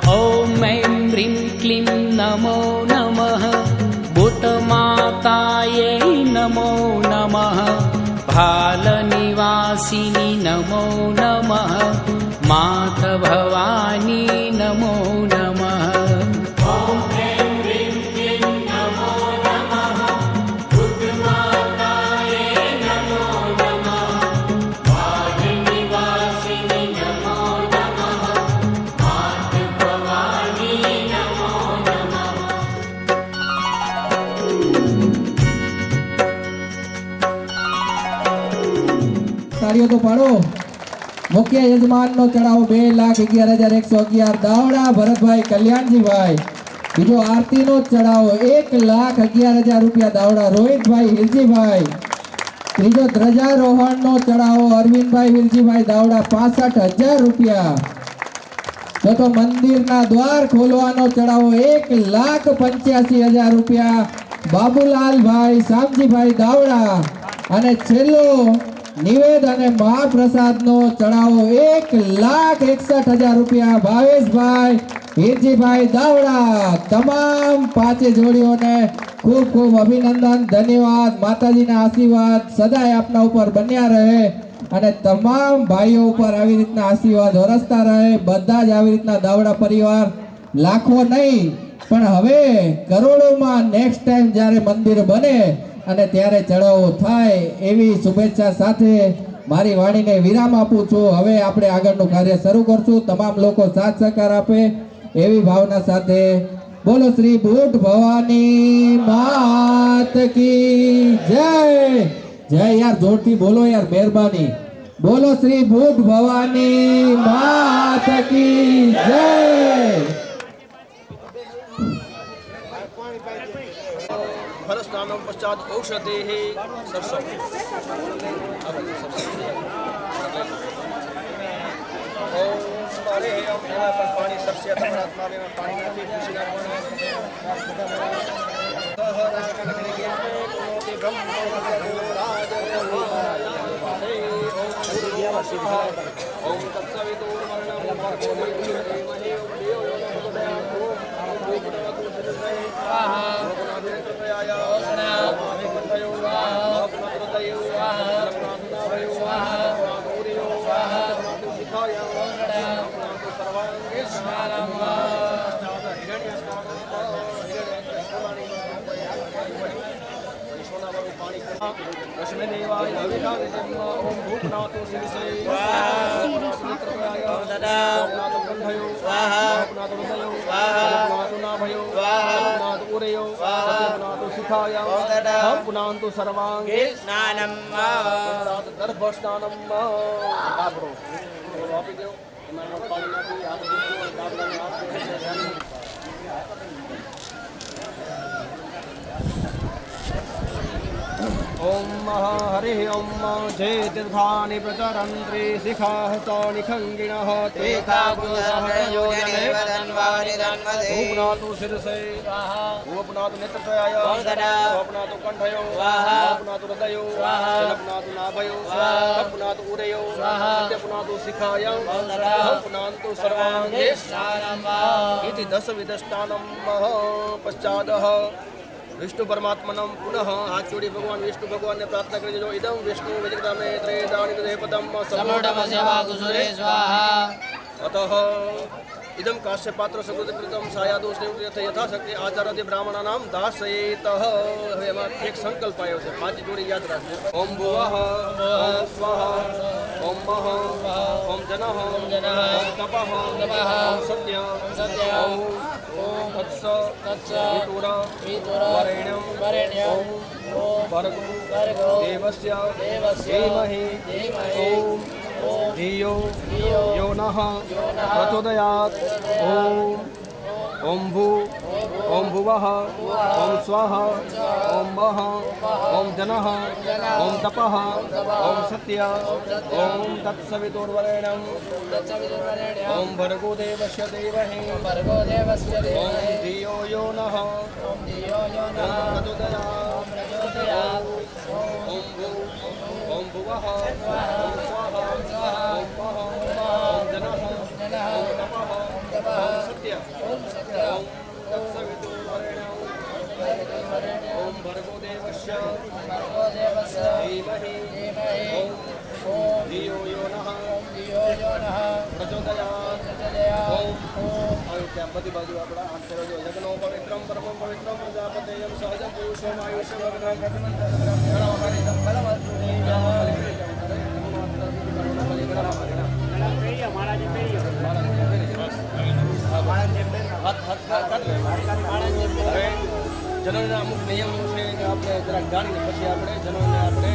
ॐ ऐं ह्रीं क्लीं नमो नमः भूतमातायै नमो नमः भालनिवासिनि नमो नमः मातभवानी नमो नमः તાળીઓ તો પાડો. મુખ્ય યજમાનનો ચડાવો 2,11,111 દાવડા ભરતભાઈ કલ્યાણજીભાઈ. બીજો આરતીનો ચડાવો 1,11,000 રૂપિયા દાવડા રોહિતભાઈ હિરજીભાઈ. ત્રીજો ધ્વજારોહણનો ચડાવો અરવિંદભાઈ હિરજીભાઈ દાવડા 65,000 રૂપિયા. ચોથો મંદિરના દ્વાર ખોલવાનો ચડાવો 1,85,000 રૂપિયા બાબુલાલભાઈ શામજીભાઈ દાવડા. અને છેલ્લો નિવેદ અને મહાપ્રસાદનો ચડાવો 1,61,000 રૂપિયા ભાવેશભાઈ હિરજીભાઈ દાવડા. તમામ પાંચે જોડીઓને ખૂબ ખૂબ અભિનંદન, ધન્યવાદ. માતાજીના આશીર્વાદ સદાય આપના ઉપર બન્યા રહે અને તમામ ભાઈઓ ઉપર આવી રીતના આશીર્વાદ વરસતા રહે. બધા જ આવી રીતના દાવડા પરિવાર લાખો નહીં પણ હવે કરોડોમાં નેક્સ્ટ ટાઈમ જ્યારે મંદિર બને અને ત્યારે ચડાવો થાય એવી શુભેચ્છા સાથે મારી વાણીને વિરામ આપું છું. હવે આપણે આગળનું કાર્ય શરૂ કરશું. તમામ લોકો સાથ સહકાર આપે એવી ભાવના સાથે બોલો શ્રી ભૂટ ભવાની માત કી જય. જય યાર, જોરથી બોલો યાર, મહેરબાની. બોલો શ્રી ભૂટ ભવાની માત કી જય. फलस्नानं पश्चात औषधेः सरसों पानी सबसे आत्मा में पानी नाखी खुशी ओम तस्मै देवाय हविषादित्यं ॐ भूपनातो शिरसे स्वाहा भूपनातो कंठयो स्वाहा भूपनातो हृदयो स्वाहा भूपनातो नाभयो स्वाहा भूपनातो उरयो स्वाहा भूपनातो शिखाय भूपनातो सर्वांगे स्नानं दर्भस्नानं आपरो वापी देव તમારો પાણી નાખી હાથ ધોઈ દાબલાને હાથ ધોઈ ओम हरि ओम जय तीर्थानि प्रचरन्ति शिखाः तानि खङ्गिणः ते भूपनातु शिरसे भूपनातु नेत्रत्रयाय भूपनातु कंठयो भूपनातु हृदयो भूपनातु नाभयो भूपनातु उरयो सत्यपुनातु शिखाय भूपनातु सर्वांगे इति 10 विदष्टानं पश्चादः विष्णु परमात्मनं पुनः हाथ जोड़ी भगवान विष्णु भगवान ने प्रार्थना करी जो इदम विष्णु विजगता में त्रयदानि पदम अतः इदम काश्य पात्र सकृतकृतं सायादोष यथाशक्ति आचार्य ब्राह्मणानां दासयेतः एक संकल्प आयो છે 5 जोड़ी याद રાખજો ओम भुवः ओम स्वाहा ओम मह ओम जनः ओम तपः ओम सत्य ओम तत्स वरेण्यं ओम भर्गो देवस्य धीमहि ओम धियो यो नः प्रचोदयात् ओम भू ओम भुवः ओम स्वाहा ओम मह ओम जनः ओम तपः ओम सत्य ओम तत्सवितुर्वरेण्यं ओम भर्गो देवस्य धीमहि ओम धियो यो नः प्रचोदयात् ओम भू ओम भुवः ओम स्वाहा ओम मह ओम जनः ओम तपः ओम सत्य ओम तत्सवितुर्वरेण्यं ओम भर्गो देवस्य धीमहि ओम धियो यो नः प्रचोदयात् ओम बधी बाजू अपना हाथ करो जो जगनो पवित्रम परमं पवित्रम प्रजापतेयं सहजं पुरुषं जनोना अमुक नियमो છે કે આપણે જરાક જાણીને પછી આપણે જનોને આપણે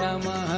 नमः।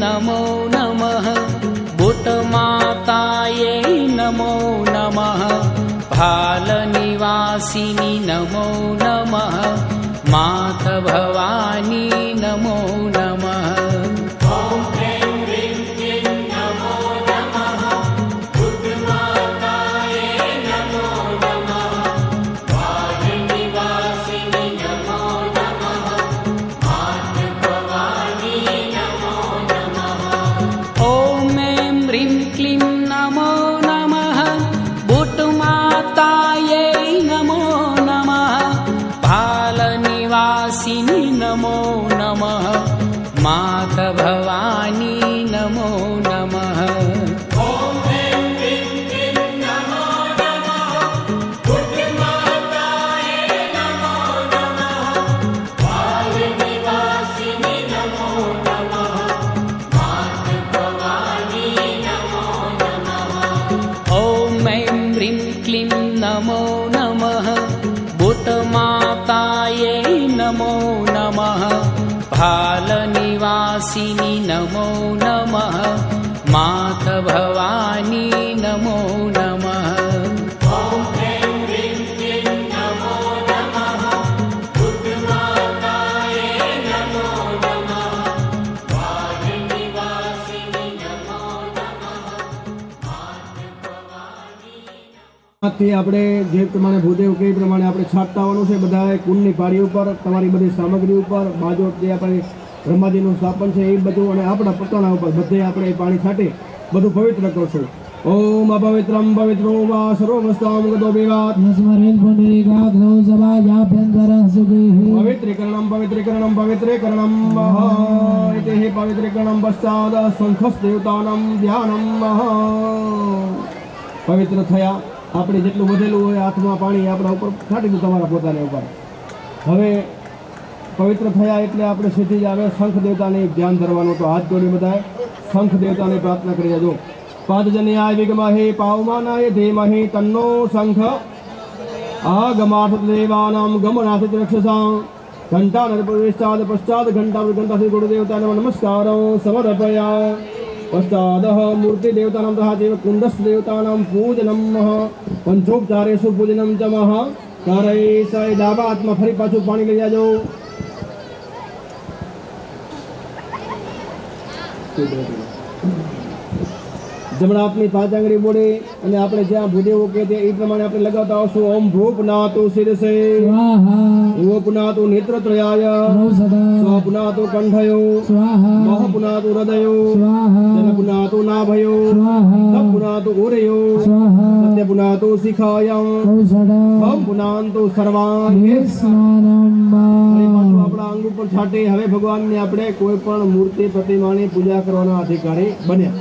नमो नमः भूतमातायै नमो नमः भालनिवासिनि नमो नमः मात भवानी नमो नमः। क्लीं नमो नमः भूतमातायै नमो नमः भालनिवासिनी नमो नमः मात भवानी नमो नमः થી આપણે જે પ્રમાણે ભૂદેવ કે પ્રમાણે આપણે છાંટતા આવવાનું છે બધા કુંડની પાળી ઉપર તમારી બધી સામગ્રી ઉપર બાજુ જે આપણે બ્રહ્માજીનું સ્થાપન છે એ બધું અને આપણા પોતાના ઉપર બધે આપણે પાણી છાંટી બધું પવિત્ર કરશું. ઓમ અપવિત્રમ પવિત્રો વા સર્વવસ્તામ ગતો વિવાદ સ્મરેન પુંડરીકાક્ષ સભાયાભ્યંતરઃ સુખીઃ પવિત્રીકરણમ પવિત્રીકરણમ પવિત્રીકરણમ ઇતિ હિ પવિત્રીકરણમ પશ્ચાદ શંખસ દેવતાનમ ધ્યાનમ પવિત્ર થયા. આપણે જેટલું વધેલું હોય હાથમાં પાણી આપણા ઉપર છાંટી દઉં તમારા પોતાની ઉપર. હવે પવિત્ર થયા એટલે આપણે સીધી જ આવે શંખ દેવતાને ધ્યાન ધરવાનું. તો હાથ જોડી બધાએ શંખ દેવતાને પ્રાર્થના કરી દેજો. પાદજન્યાય વિગમહે પાવમાનાય ધીમહિ તન્નો શંખ આગમાર્થ દેવાનામ ગમનાથ રક્ષસાં ઘંટાનદ પ્રવેશાદ પશ્ચાદ ઘંટાથી ગુરુદેવતાને નમસ્કાર સમર્પયા. પશ્ચાદઃ મૂર્તિ દેવતાનાં તથા દેવ કુંડસ્થ દેવતાનાં પૂજનમ પંચોપચારેષુ પૂજનમ ચ મહ કરૈ ડાબા હાથમાં ફરી પાછું પાણી લઈ જાજો. જમણા હાથની પાંચ આંગળી બોડી અને આપણે જ્યાં ભૂદેવો કે તે એ પ્રમાણે આપણે લગાવતા આવશું. ઓમ ભૂપનાતુ શિરસે સ્વાહા પુનાતુ નેત્રત્રયાય સ્વાહા પુનાતુ કંઠયો સ્વાહા મહ પુનાતુ હૃદયો સ્વાહા જન પુનાતુ નાભયો સ્વાહા પુનાતુ ઉરયો સ્વાહા સત્ય પુનાતુ શિખાયમ ઓમ પુનાતુ સર્વાંગે સ્નાનમ. આપણા અંગ ઉપર છાંટી હવે ભગવાનની આપણે કોઈ પણ મૂર્તિ પ્રતિમાની પૂજા કરવાના અધિકારી બન્યા.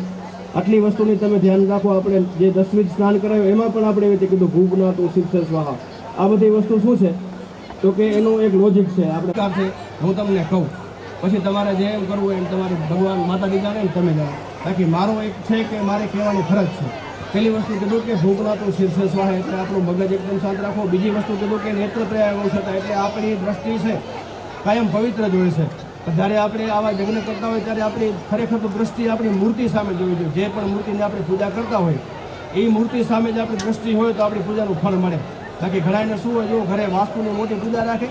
આટલી વસ્તુની તમે ધ્યાન રાખો. આપણે જે 10મી સ્નાન કરાયું એમાં પણ આપણે એવી રીતે કીધું ભૂપનાતુ શિરસે સ્વાહા. આ બધી વસ્તુ શું છે તો કે એનું એક લોજિક છે. આપણે છે હું તમને કહું પછી તમારે જેમ કરવું એમ તમારે ભગવાન માતાજી જાણે ને તમે જાણો. બાકી મારો એક છે કે મારે કહેવાની ફરજ છે. પહેલી વસ્તુ કીધું કે ભૂપનાતુ શિરસે સ્વાહા એટલે આપણું મગજ એકદમ શાંત રાખો. બીજી વસ્તુ કીધું કે નેત્રત્રય ઔષધ એટલે આપણી દ્રષ્ટિ છે કાયમ પવિત્ર જ હોય છે. જ્યારે આપણે આવા યજ્ઞ કરતા હોય ત્યારે આપણી ખરેખર તો દ્રષ્ટિ આપણી મૂર્તિ સામે જોવી જોઈએ. જે પણ મૂર્તિની આપણે પૂજા કરતા હોય એ મૂર્તિ સામે જ આપણી દ્રષ્ટિ હોય તો આપણી પૂજાનું ફળ મળે. બાકી ઘણાને શું હોય જો ઘરે વાસ્તુની મોટી પૂજા રાખે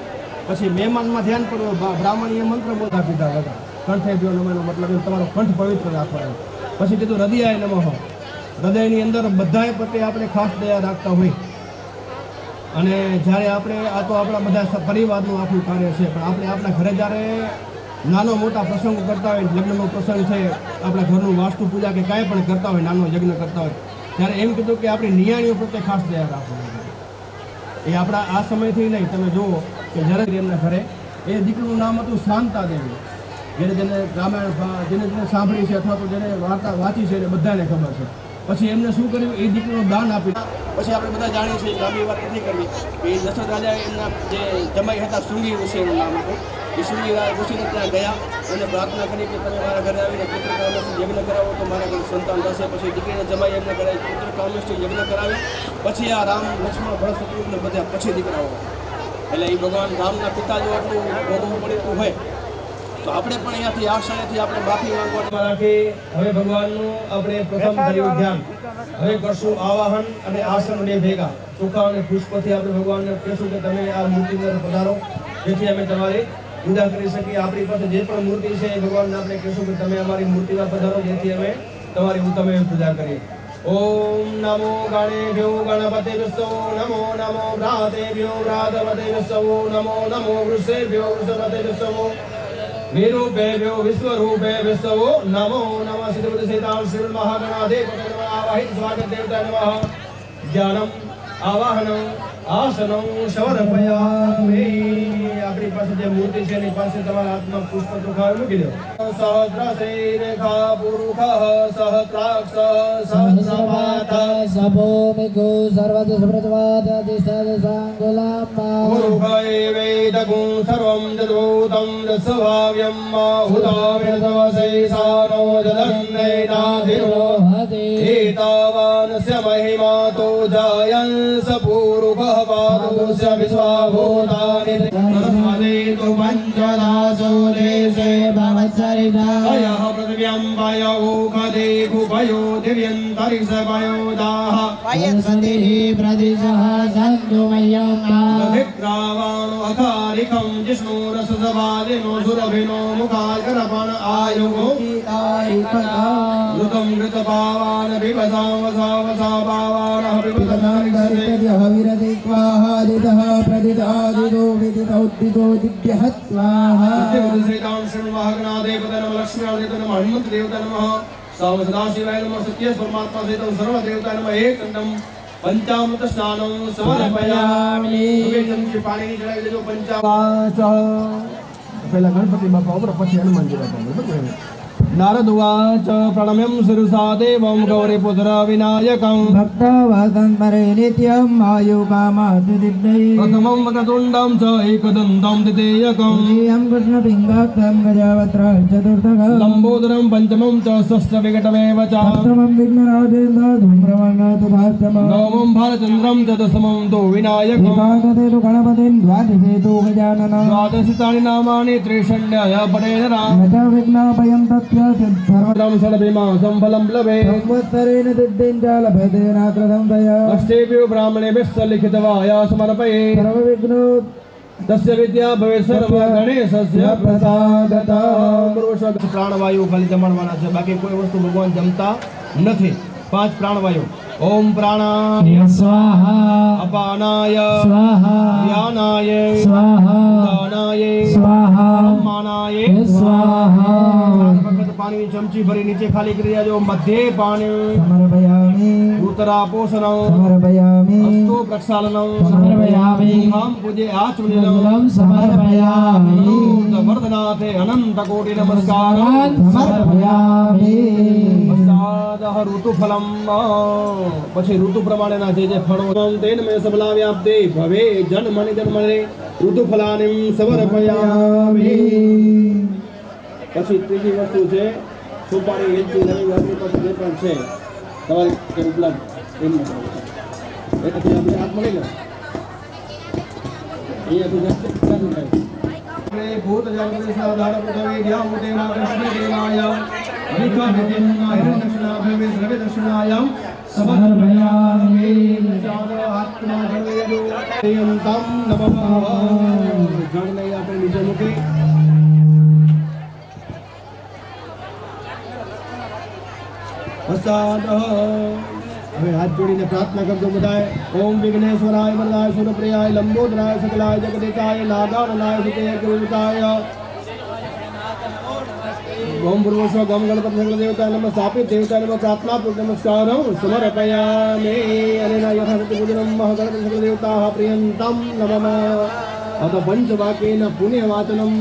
પછી મહેમાનમાં ધ્યાન પડ્યું બ્રાહ્મણીય મંત્ર બોલતા પીતા હતા કંઠે જો નમનો મતલબ તમારો કંઠ પવિત્ર રાખવાનો. પછી કીધું હૃદયાય નમઃ. હૃદયની અંદર બધાએ પ્રત્યે આપણે ખાસ દયા રાખતા હોય. અને જ્યારે આપણે આ તો આપણા બધા પરિવારનું આખું કાર્ય છે પણ આપણે આપણા ઘરે જ્યારે નાનો મોટા પ્રસંગો કરતા હોય લગ્નનો પ્રસંગ છે આપણા ઘરનું વાસ્તુ પૂજા કે કાંઈ પણ કરતા હોય નાનો યજ્ઞ કરતા હોય ત્યારે એમ કીધું કે આપણી નિયાણીઓ પ્રત્યે ખાસ દયા રાખવાની. એ આપણા આ સમયથી નહીં તમે જુઓ કે જ્યારે એમના ઘરે એ દીકરીનું નામ હતું શાંતાદેવી. જેને રામાયણ જેને સાંભળી છે અથવા તો જેને વાર્તા વાંચી છે એને બધાને ખબર છે. પછી એમને શું કર્યું એ દીકરીનું દાન આપ્યું. પછી આપણે બધા જાણીએ છીએ લાંબી વાત નથી કરવી કે દશરથ રાજા એમના જે જમાઈ હતા શૃંગી ઋષિનું નામ હતું. એ શૃંગી ઋષિને ત્યાં ગયા અને પ્રાર્થના કરી કે તમે મારા ઘરે આવીને પુત્રકામેષ્ટિ યજ્ઞ કરાવો તો મારા ઘરે સંતાન થશે. પછી દીકરીને જમાઈ એમને કરે પુત્રકામેષ્ટિ યજ્ઞ કરાવે. પછી આ રામ લક્ષ્મણ ભરત શત્રુઘ્ન બધા પછી દીકરાઓ એટલે એ ભગવાન રામના પિતા જો આટલું ભોગવવું પડતું હોય તો આપણે પણ અહીંયાથી આ ક્ષણેથી આપણે માફી માંગવામાં રાખી. હવે ભગવાનનું આપણે પ્રથમ કર્યું ધ્યાન. હવે કરશું આવાહન અને આસન બે ભેગા ચોખા અને પુષ્પથી આપણે ભગવાનને કહેશું કે તમે આ મૂર્તિને પધારો જેથી અમે તમારી પૂજા કરી શકીએ. આપણી પાસે જે પણ મૂર્તિ છે એ ભગવાનને આપણે કહેશું કે તમે અમારી મૂર્તિમાં પધારો જેથી અમે તમારી ઉત્તમ પૂજા કરીએ. ઓમ નમો ગણેભ્યો ગણપતિભ્યો નમો નમો ભ્રાતેભ્યો ભ્રાતપતિભ્યો નમો નમો વૃષેભ્યો વૃષભતેભ્યો વિરૂપેભ્યો વિશ્વરૂપેભ્યો નમો નમઃ સિદ્ધબુદ્ધ સિદ્ધાંત શ્રી મહાગણાધિપતય નમઃ આવાહિત સ્વાગત દેવતા નમઃ. જ્ઞાનમ આવાહનમ આસનમ સમર્પયામિ. આપણી પાસે જે મૂર્તિ છે એની પાસે તમારા હાથમાં પુષ્પ ચોખા મૂકી દો. સહસ્રશૈરેખા પુરુષ સહસ્રાક્ષ સહસ્રપાત સભોમિકો સર્વદ સમૃદ્ધવાદિષ્ઠદસાંગુલામ્મા પુરુષૈવેદગું સર્વં જદભૂतं જસ્વભાવ્યં હુતાવ્યતવશૈસાનો જદન્નૈનાધિરો હતે એતાવાનસ્ય મહિમા તો જાયન્સ पूर्वः पादोस्य विश्वाभूतानि सरस्वती तु पञ्चदासो देशे भवत्सरितायः पृथिव्यां पयोखदे कुपयो दिव्यन्तरिक्षपयोदाः वयस्पतिः प्रदिशः सन्तु दधिक्रावाणो अकारिकं जिष्णुरससवादिनो सुरभिनो मुखाकरपण आयुः ऋतं घृतपावान विपसां वसा पावानः हविरदिक्वाहादितः प्रदितादितो विदितौद्दितो दिव्यः स्वाहा श्रीराम शृण्वाहगणादेवतनम लक्ष्मीदेवतनम हनुमन्तदेवतनमः सदाशिवाय नमः सत्य परमात्मा सहितं सर्वदेवताय नमः एकंदम पंचामृत स्नानं समर्पयामि विवेचन पाणी चढ़ाई देજો पंचामृत પહેલા ગણપતિ બાપા ઉપર પછી હનુમાનજી બાપા नारद उवाच प्रणम्यं शिरसा देवं गौरीपुत्र विनायकं भक्तवासं स्मरे नित्यं आयुकामादिदिग्धै प्रथमं वक्रतुण्डं च एकदन्तं द्वितीयकं तृतीयं कृष्णपिङ्गाक्षं गजवक्त्रं चतुर्थकं लम्बोदरं पञ्चमं च षष्ठविकटमेव च सप्तमं विघ्नराजेन्द्र धूम्रवर्णतुभाष्टमं नवमं भालचन्द्रं च दशमं तु विनायकं एकादशे तु गणपतिं द्वादशे तु गजाननं द्वादशतानि नामानि त्रिषण्यय पठेन राम न च विघ्नापयं तस्य सर्वदं षड्भिमासं फलं प्लवे संवत्सरेण सिद्धिं च लभते नाकृतं तया अष्टेभ्यो ब्राह्मणेभ्यश्च लिखितवाय समर्पये सर्वविघ्नो तस्य विद्या भवेत् सर्वगणेशस्य प्रसादता प्राणवायु ખાલી જમાડવાના છે બાકી કોઈ વસ્તુ ભગવાન જમતા નથી 5 પ્રાણવાયુ ओम प्राणाय स्वाहा अपानाय स्वाहा व्यानाय स्वाहा दानाय स्वाहा मानाय स्वाहा वक्त पानी में चमची भरी नीचे खाली कर दिया जो मध्य पानी समर्पयामि उत्तरा पोषणं समर्पयामि अस्तो प्रक्षालनं समर्पयामि हम पूजे आचमनीनं जलं समर्पयामि वर्धनाथे अनंत कोटि नमस्कार समर्पयामि प्रसादः ऋतुफलं પછી ઋતુ પ્રમાણેના જે ફળો તેન મે સબલા વ્યાપ્તે ભવે જન્મનિ જન્મને ઋતુફલાનિમ સમર્પયામિ પછી ત્રીજી વસ્તુ છે સુપારી વેચી નવી વાતની પછી જે પણ છે તમારી કે ઉપલબ્ધ એમ એટલે આપણે હાથ મળી લે અહીંયાથી જશે આપણે ભૂત જાગૃતિ સાધાર પૃથ્વી ધ્યા મોટે ના કૃષ્ણ દેવાય અનિકા વિદ્યના હિરણ્યક્ષણા ભવે દ્રવ્ય દર્શનાય समर्पयामि आत्मा जगदेव तम नमः जड़ नहीं આપણે નીચે મૂકી प्रसाद હવે હાથ જોડીને પ્રાર્થના કરજો બધાએ ઓમ વિઘ્નેશ્વરાય વરદાય સુરપ્રિયાય લંબોદરાય સકલાય જગદેતાય નાદાનનાય સુતેય ગુરુતાય ओम पूर्वस्व गम गणपति सकल देवता नमः स्थापित देवता नमः प्रार्थना पूर्ण नमस्कारं समर्पयामि अनेन यथाशक्ति पूजनं महगणपति सकल देवताः प्रियन्तं नमः अथ पंचवाक्येन पुण्यवाचनं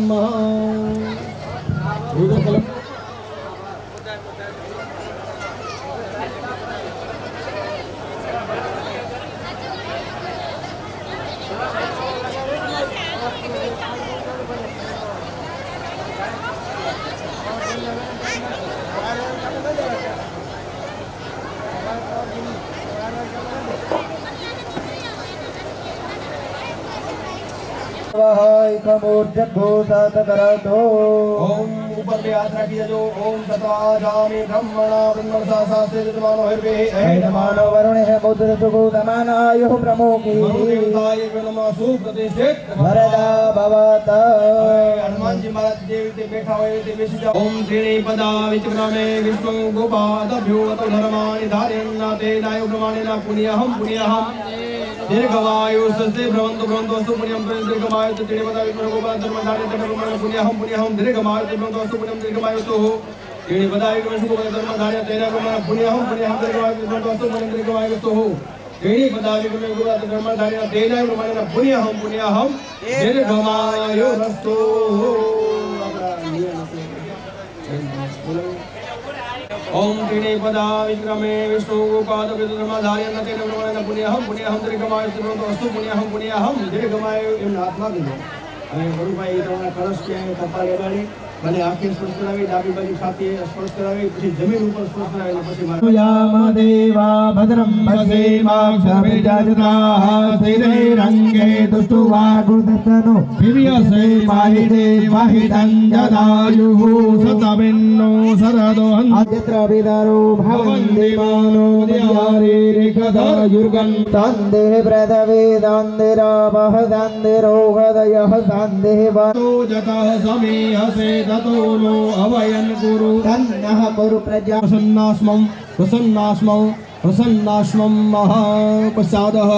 ओम ऊपर पे हाथ रखिए जो ओम तथा जामि ब्रह्मणा ब्रह्मणसा शास्त्रे विद्यमानो हर्वे ऐनमानो वरुणः मुद्रतुगुतमानायुः प्रमुखी देवताय नमः सुप्रतिष्ठित वरदा भवत हनुमान जी महाराज देवते बैठा हुए थे बेसी जाओ ओम त्रिणी पदा विचक्रमे विष्णु गोपादभ्यो अतो धर्माणि धारयन्नाते दायो प्रमाणेन पुण्यहं दीर्घवायु सस्ते भ्रवन्तु भ्रवन्तु अस्तु पुण्यं दीर्घवायु त्रिणी पदा विष्णु गोपाद धर्मधारे पुण्यहं दीर्घवायु भ्रवन्तु अस्तु पुण्यं दीर्घवायु तो त्रिणी पदा विष्णु गोपाद धर्मधारे तेरा पुण्यहं दीर्घवायु भ्रवन्तु अस्तु पुण्यं दीर्घवायु तो त्रिणी पदा विष्णु गोपाद धर्मधारे तेरा प्रमाणेन पुण्यहं दीर्घवायु रस्तो ओम त्रिणी पदा विक्रमे विष्णु गोपाद विद्रमाधार्य नते नमोन पुण्यहं दीर्घमाय अस्तु पुण्यहं दीर्घमाय एम आत्मा दिनो અને ગુરુભાઈ તમારા કળશ કે કપા લેવાડી મને આંખે સ્પર્શ કરાવી, ડાબી બાજુ સાથે સ્પર્શ કરાવી, પછી જમીન ઉપર સ્પર્શ કરાવી, પછી માથે. यामदेवा भद्रं पश्येमाक्षभिर्जाजत्राः स्थिरैरङ्गे तुष्टुवागुदत्तनो दिव्यसे माहिते वाहितं जदायुः सतमिन्नो शरदोहन् अद्यत्र विदारो भवन्ति मानो दियारे रेखदायुर्गन् तन्देः प्रदवेदान्दिरावह दन्दिरोगदयः दन्देव तो जतः समीहसे ततो नो अवयन् कुरु तन्नः कुरु प्रजा प्रसन्नास्मं महापसादः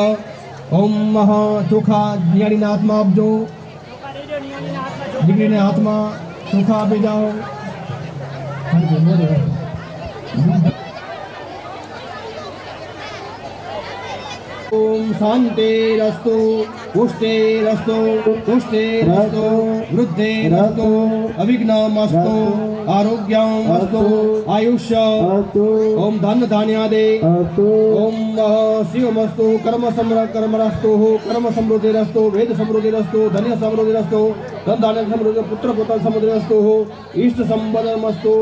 ओम महा चोखा ज्ञानी आत्मा आपजो डिग्री ने आत्मा चोखा आपी जाओ ओम शांतिरस्तु पुष्टिरस्तु तुष्टिरस्तु वृद्धिरस्तु अविघ्नमस्तु आरोग्यमस्तु आयुष्य ओम धन धान्यादि ओम शिवमस्तु कर्मरस्तु कर्म समृद्धिरस्तु वेद समृद्धिरस्तु धन्य समृद्धिरस्तु धन धान्य समृद्धि पुत्र पुत्र समृद्धिरस्तु इष्ट संपदमस्तु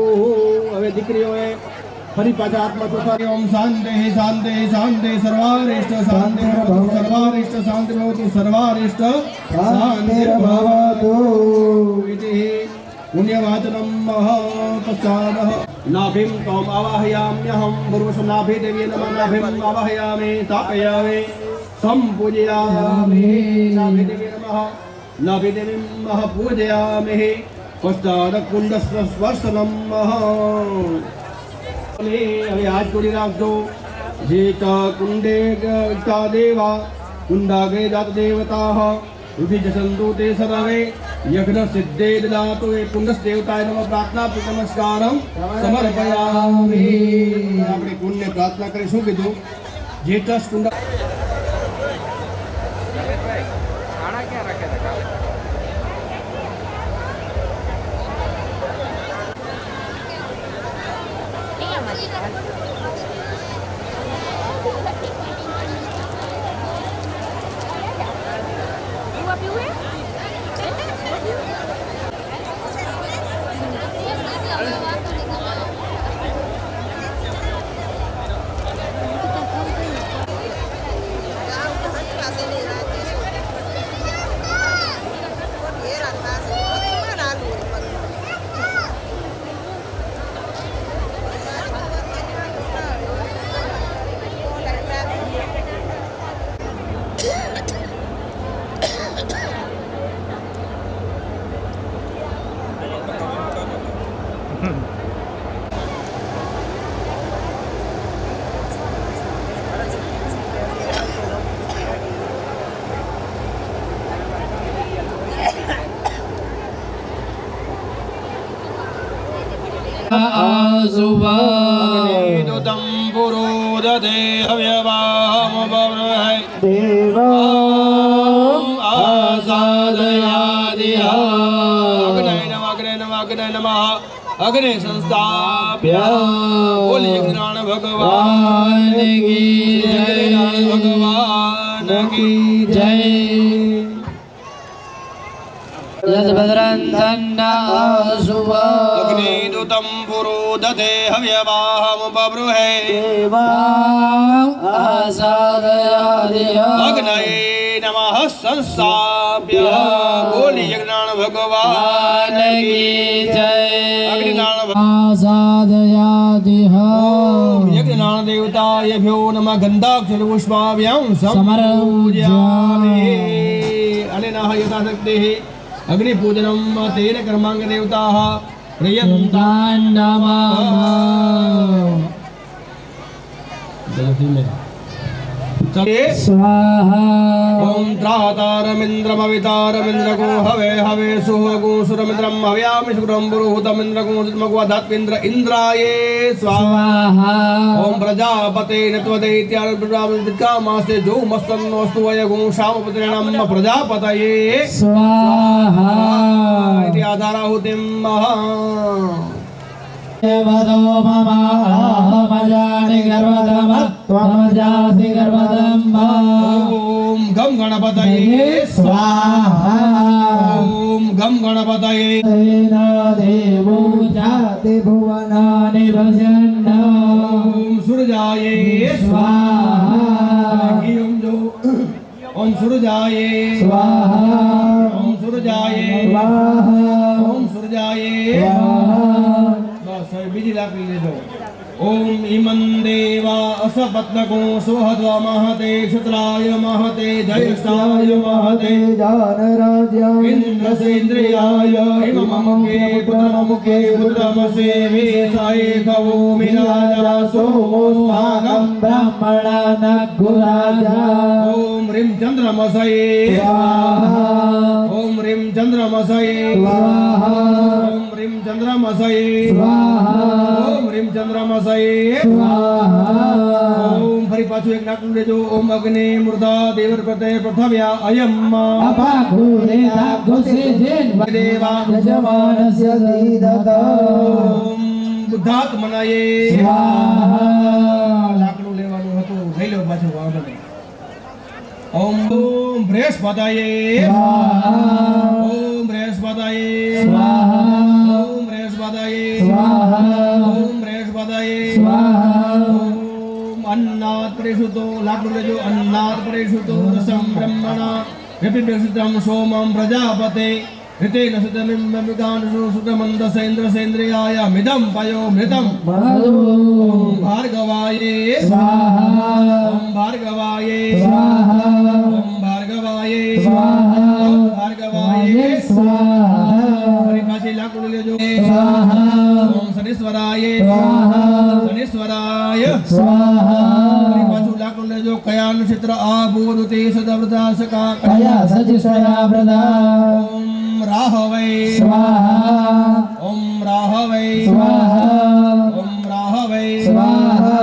હવે દીકરીઓએ ફરી પાછા આત્મા ચોખા ઓમ શાંતિ શાંતિ શાંતિ સર્વારિષ્ટ શાંતિ ભવતુ સર્વારિષ્ટ શાંતિ ભવતુ સર્વારિષ્ટ શાંતિ ભવતુ ઇતિ પુણ્યવાચનમ મહાપસાદઃ નાભિમ તમ આવાહયામ્યહમ પૂર્વસનાભે દેવી નમઃ નાભિમ આવાહયામિ તાપયામિ સંપૂજયામિ નાભે દેવી નમઃ નાભે દેવીમ મહ પૂજયામિ પશ્ચાદ કુંડસ્વ સ્પર્શનમ હવે હાથ જોડી રાખજો જે ચ કુંડે તા દેવા કુંડાગ્રે જાત દેવતા ઉભી જસંતુ તે સર્વે યજ્ઞ સિદ્ધે દદાતુ એ કુંડસ દેવતાય નમઃ પ્રાર્થના નમસ્કારમ સમર્પયામિ આપણે કુંડને પ્રાર્થના કરી શું કીધું જે ટસ કુંડ आसुवादं पुरोदते हव्यवाहम बब्रहै देवा आसादयादिह अग्ने नमः अग्ने संस्थाप्य बोलिए गणनाथ भगवान की जय भगवान की जय यद्भद्रं तन्नासुवा अग्निदूतं पुरोदते हव्यवाहम बब्रुहे देवा आसादयादिह अग्नये नमः संस्थाप्य बोलिए गणनाथ भगवान की जय अग्निनाथ आसादयादिह यज्ञनाथ देवतायभ्यो नमः गन्धाक्षर पुष्पाभ्यां समर्पयामि अनेन यथाशक्तिः अग्निपूजनं तेन कर्मांग देवताः प्रयन्तान् नमामि स्वाहा ओम त्रातारमिन्द्रमवितारमिन्द्रगो हवे हवे सुहगो सुरमिन्द्रं हव्यामि शुक्रं पुरोहतमिन्द्रगो सुमग्वाधात्मिन्द्र इन्द्राये स्वाहा ओम प्रजापते नत्वदैत्यार्ब्राह्मणकामास्ते जो मस्तन्नोस्तु वयगो शामपतिर्णं प्रजापतये स्वाहा इति आधाराहुतिं महा वदो मम अहमजानि गर्वतमत्वमजासि गर्वतम् ओम गम गणपतये स्वाहा ओम गम गम गणपतये देवो जाति भुवनानि भजन्ना ओम सूर्याय स्वाहा ओम सूर्याय स्वाहा ओम सूर्याय स्वाहा ओम सूर्याय बस बीजी लाकड़ी ले दो ओम इमं देवा असपत्नको सुहद्वा महते क्षत्राय महते ज्येष्ठाय महते जानराज्या इन्द्रसेन्द्रियाय इमममुखे पुत्रममुखे पुत्रमसे वेसाय भवो मिराजा सोमो स्वागं ब्राह्मणानग्गुराजा ओम ह्रीं चन्द्रमसये स्वाहा ओम ह्रीं चन्द्रमसये स्वाहा ओम ह्रीं चन्द्रमसये स्वाहा ओम ह्रीं चन्द्रमसये स्वाहा ओम फरी पाछू एक नाटू लेजो ओम अग्नि मूर्धा देवर प्रत्यय प्रथव्या अयम अपाघुरे धाघुसे जेन देवा यजमानस्य दीदत ओम बुद्धात्मनाये स्वाहा લાકડું લેવાનું હતું લઈ લો પાછું વાંધો નહીં ઓમ બૃહસ્પતયે स्वाहा ઓમ બૃહસ્પતયે स्वाहा ઓમ બૃહસ્પતયે स्वाहा ઓમ બૃહસ્પતયે स्वाहा ओम अन्नात् परिषुतो लाकड़ू लेजो अन्नात् परिषुतो रसं ब्रह्मणा विपिडसितं सोमं प्रजापते ऋतेन सुतमिम्बिकानुषु सुतमन्दसेन्द्रसेन्द्रियाय मिदं पयो मृतं मधु ओम भार्गवाये स्वाहा ओम भार्गवाये स्वाहा ओम भार्गवाये स्वाहा ओम भार्गवाये स्वाहा पाछी लाकड़ू लेजो स्वाहा ओम शनीश्वराय स्वाहा शनीश्वराय स्वाहा पाछू लाकड़ू लेजो कया नक्षत्र आ बोधते सदवृदासका कया सजिषया व्रता ओम राहवे स्वाहा ओम राहवे स्वाहा ओम राहवे स्वाहा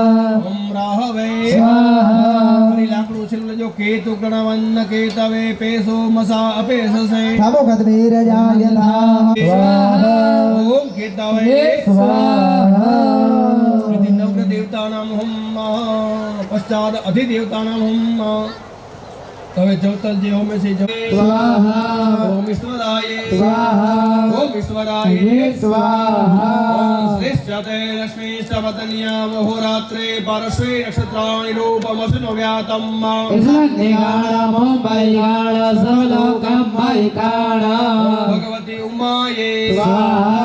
ओम राहवे स्वाहा हरि लाकड़ू छिल लेजो केतु गणवन्न केतवे पेसो मसा अपेससे तमोगद्वीरजाय स्वाहा ओम केतवे स्वाहा इति नवग्रह देवतानां हुम पश्चात अधिदेवतानां हुम तवे चौतल जे होम से स्वाहा ओम ईश्वराय स्वाहा ओम ईश्वराय स्वाहा ओम श्रेष्ठते लक्ष्मी सवतन्या महोरात्रे पार्श्वे नक्षत्राणि रूपमसुनो व्यातम् निगाणमोबैगाण सवलोकमैकाण भगवती उमाये स्वाहा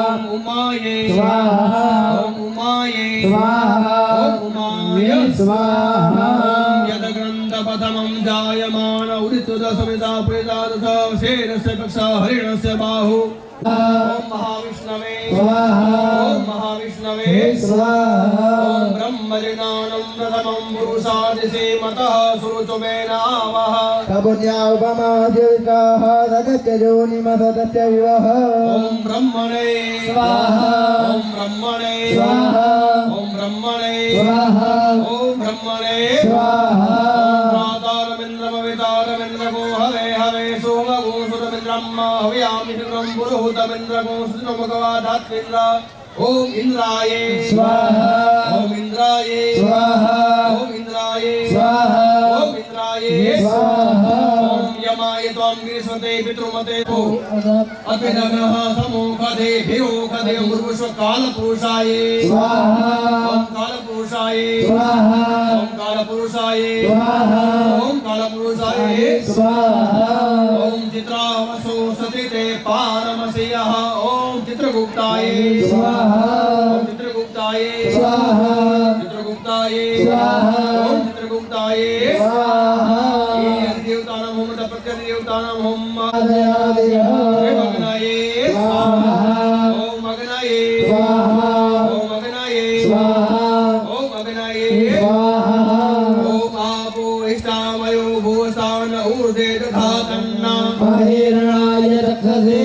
ओम उमाये स्वाहा ओम उमाये स्वाहा ओम उमाय स्वाहा ओम यदग्रन्थपथमं जायमान उदितदसमिता प्रेदादथ शेरस्य कक्षा हरिणस्य बाहु ओम महाविष्णवे स्वाहा ओम महाविष्णवे स्वाहा ओम ब्रह्मजिनानं प्रथमं पुरुषादिसे मतः सुरुचुमेनावः कबुन्यापमादिकाः सदत्यजोनिमसदत्य विवह ओम ब्रह्मणे स्वाहा ओम ब्रह्मणे स्वाहा ओम ब्रह्मणे स्वाहा ओम ब्रह्मणे स्वाहा तारमिन्द्रमवितारमिन्द्रगो हवे हवे सोमगो सुरमिन्द्रं हव्यामि शुक्रं पुरुहूतमिन्द्रगो सुनमगवाधात्मिन्द्र ओम इंद्राय स्वाहा ओम इंद्राय स्वाहा ओम इंद्राय स्वाहा ओम इंद्राय स्वाहा ओम यमाय त्वं गिरिस्वते पितृमते अपिनगः समोखदे भिरोखदे उर्वश्व कालपुरुषाय स्वाहा ओम कालपुरुषाय स्वाहा ओम कालपुरुषाय स्वाहा ओम कालपुरुषाय स्वाहा ओम चित्रावसो सतिते पारमसयः ओम चित्रगुप्ताय स्वाहा ओम चित्रगुप्ताय स्वाहा चित्रगुप्ताय स्वाहा ओम चित्रगुप्ताय स्वाहा देवतानां होम प्रत्यदेवतानां होम आदयादयः मगनाय स्वाहा ओम मगनाय स्वाहा ओम मगनाय स्वाहा ओम मगनाय स्वाहा ओम आपो इष्टामयो भूषान ऊर्ध्वे दधातन्ना महिरणाय रक्षसे